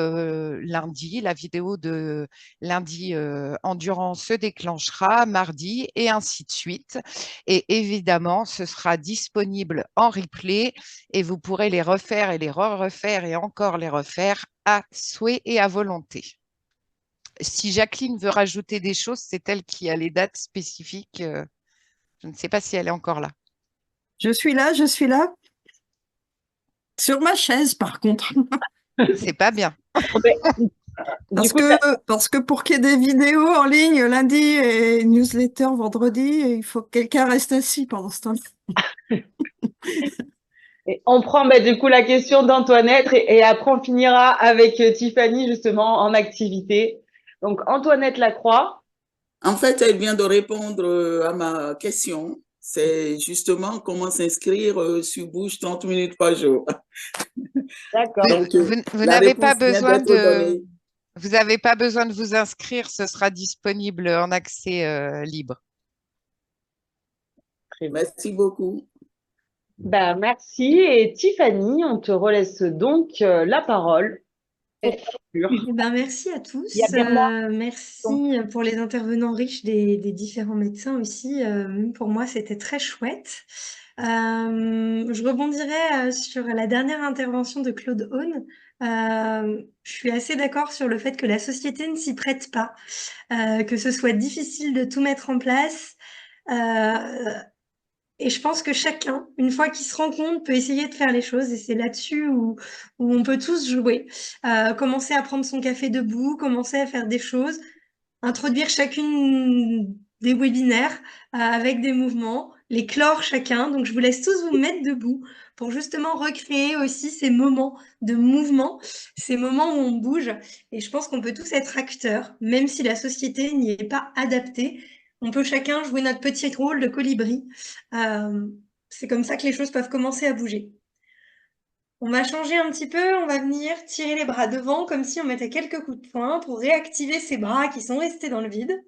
lundi. La vidéo de lundi endurance se déclenchera mardi et ainsi de suite. Et évidemment, ce sera disponible en replay et vous pourrez les refaire et les refaire et encore les refaire à souhait et à volonté. Si Jacqueline veut rajouter des choses, c'est elle qui a les dates spécifiques. Je ne sais pas si elle est encore là. Je suis là. Sur ma chaise, par contre. C'est pas bien. Parce que pour qu'il y ait des vidéos en ligne lundi et newsletter vendredi, il faut que quelqu'un reste assis pendant ce temps-là. Et on prend du coup la question d'Antoinette et après on finira avec Tiffany justement en activité. Donc Antoinette Lacroix. En fait, elle vient de répondre à ma question. C'est justement comment s'inscrire sur Bouge 30 minutes par jour. D'accord. Vous n'avez pas besoin vous n'avez pas besoin de vous inscrire, ce sera disponible en accès libre. Merci beaucoup. Merci. Et Tiffany, on te relaisse donc la parole. Merci à tous. Merci pour les intervenants riches des différents médecins aussi. Pour moi, c'était très chouette. Je rebondirai sur la dernière intervention de Claude Haune. Je suis assez d'accord sur le fait que la société ne s'y prête pas, que ce soit difficile de tout mettre en place. Et je pense que chacun, une fois qu'il se rend compte, peut essayer de faire les choses. Et c'est là-dessus où on peut tous jouer. Commencer à prendre son café debout, commencer à faire des choses, introduire chacune des webinaires avec des mouvements, les clore chacun. Donc, je vous laisse tous vous mettre debout pour justement recréer aussi ces moments de mouvement, ces moments où on bouge. Et je pense qu'on peut tous être acteurs, même si la société n'y est pas adaptée. On peut chacun jouer notre petit rôle de colibri. C'est comme ça que les choses peuvent commencer à bouger. On va changer un petit peu, on va venir tirer les bras devant comme si on mettait quelques coups de poing pour réactiver ces bras qui sont restés dans le vide.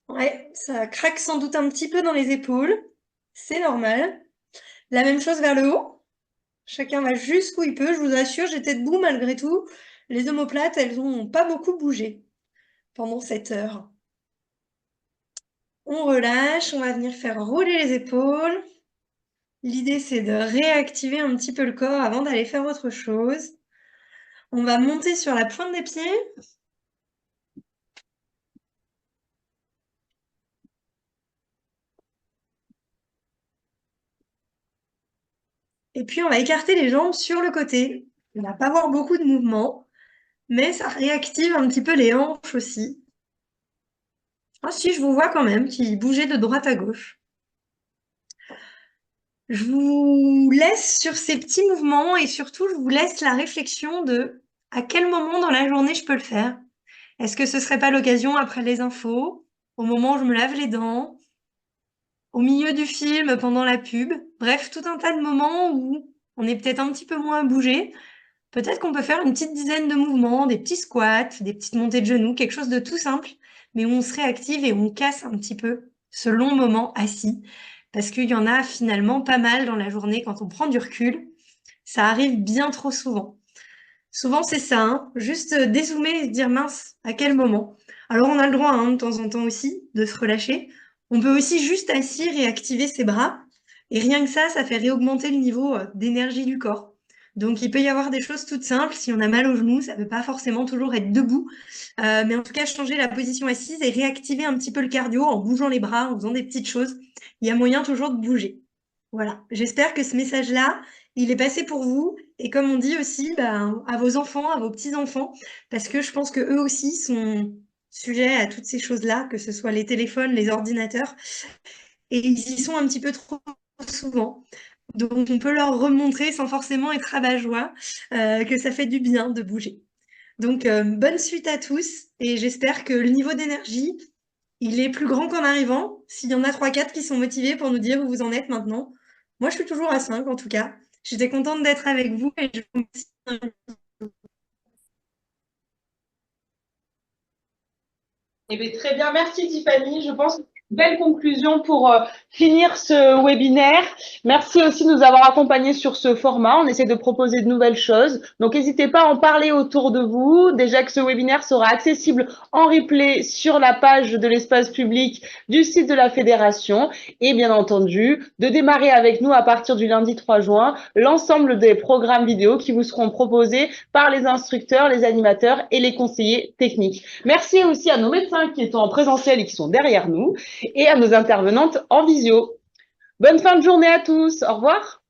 Ouais, ça craque sans doute un petit peu dans les épaules, c'est normal. La même chose vers le haut. Chacun va juste où il peut, je vous assure, j'étais debout malgré tout. Les omoplates, elles n'ont pas beaucoup bougé pendant cette heure. On relâche, on va venir faire rouler les épaules. L'idée, c'est de réactiver un petit peu le corps avant d'aller faire autre chose. On va monter sur la pointe des pieds. Et puis, on va écarter les jambes sur le côté. On va pas avoir beaucoup de mouvement, mais ça réactive un petit peu les hanches aussi. Ah si, je vous vois quand même qui bougez de droite à gauche. Je vous laisse sur ces petits mouvements et surtout, je vous laisse la réflexion de à quel moment dans la journée je peux le faire. Est-ce que ce serait pas l'occasion après les infos, au moment où je me lave les dents, au milieu du film, pendant la pub? Bref, tout un tas de moments où on est peut-être un petit peu moins à bouger. Peut-être qu'on peut faire une petite dizaine de mouvements, des petits squats, des petites montées de genoux, quelque chose de tout simple, mais où on se réactive et on casse un petit peu ce long moment assis. Parce qu'il y en a finalement pas mal dans la journée quand on prend du recul. Ça arrive bien trop souvent. Souvent, c'est ça, hein, juste dézoomer et se dire mince, à quel moment? Alors, on a le droit de temps en temps aussi de se relâcher. On peut aussi juste assis réactiver ses bras. Et rien que ça fait réaugmenter le niveau d'énergie du corps. Donc, il peut y avoir des choses toutes simples. Si on a mal aux genoux, ça ne peut pas forcément toujours être debout. Mais en tout cas, changer la position assise et réactiver un petit peu le cardio en bougeant les bras, en faisant des petites choses. Il y a moyen toujours de bouger. Voilà. J'espère que ce message-là, il est passé pour vous. Et comme on dit aussi, à vos enfants, à vos petits-enfants, parce que je pense que eux aussi sont sujets à toutes ces choses-là, que ce soit les téléphones, les ordinateurs. Et ils y sont un petit peu trop souvent. Donc, on peut leur remontrer sans forcément être rabat-joie que ça fait du bien de bouger. Donc, bonne suite à tous et j'espère que le niveau d'énergie, il est plus grand qu'en arrivant. S'il y en a 3-4 qui sont motivés pour nous dire où vous en êtes maintenant. Moi, je suis toujours à 5 en tout cas. J'étais contente d'être avec vous et je vous remercie. Eh bien, très bien, merci Tiffany. Je pense que belle conclusion pour finir ce webinaire. Merci aussi de nous avoir accompagnés sur ce format. On essaie de proposer de nouvelles choses. Donc, n'hésitez pas à en parler autour de vous. Déjà que ce webinaire sera accessible en replay sur la page de l'espace public du site de la Fédération. Et bien entendu, de démarrer avec nous à partir du lundi 3 juin l'ensemble des programmes vidéo qui vous seront proposés par les instructeurs, les animateurs et les conseillers techniques. Merci aussi à nos médecins qui sont en présentiel et qui sont derrière nous, et à nos intervenantes en visio. Bonne fin de journée à tous. Au revoir.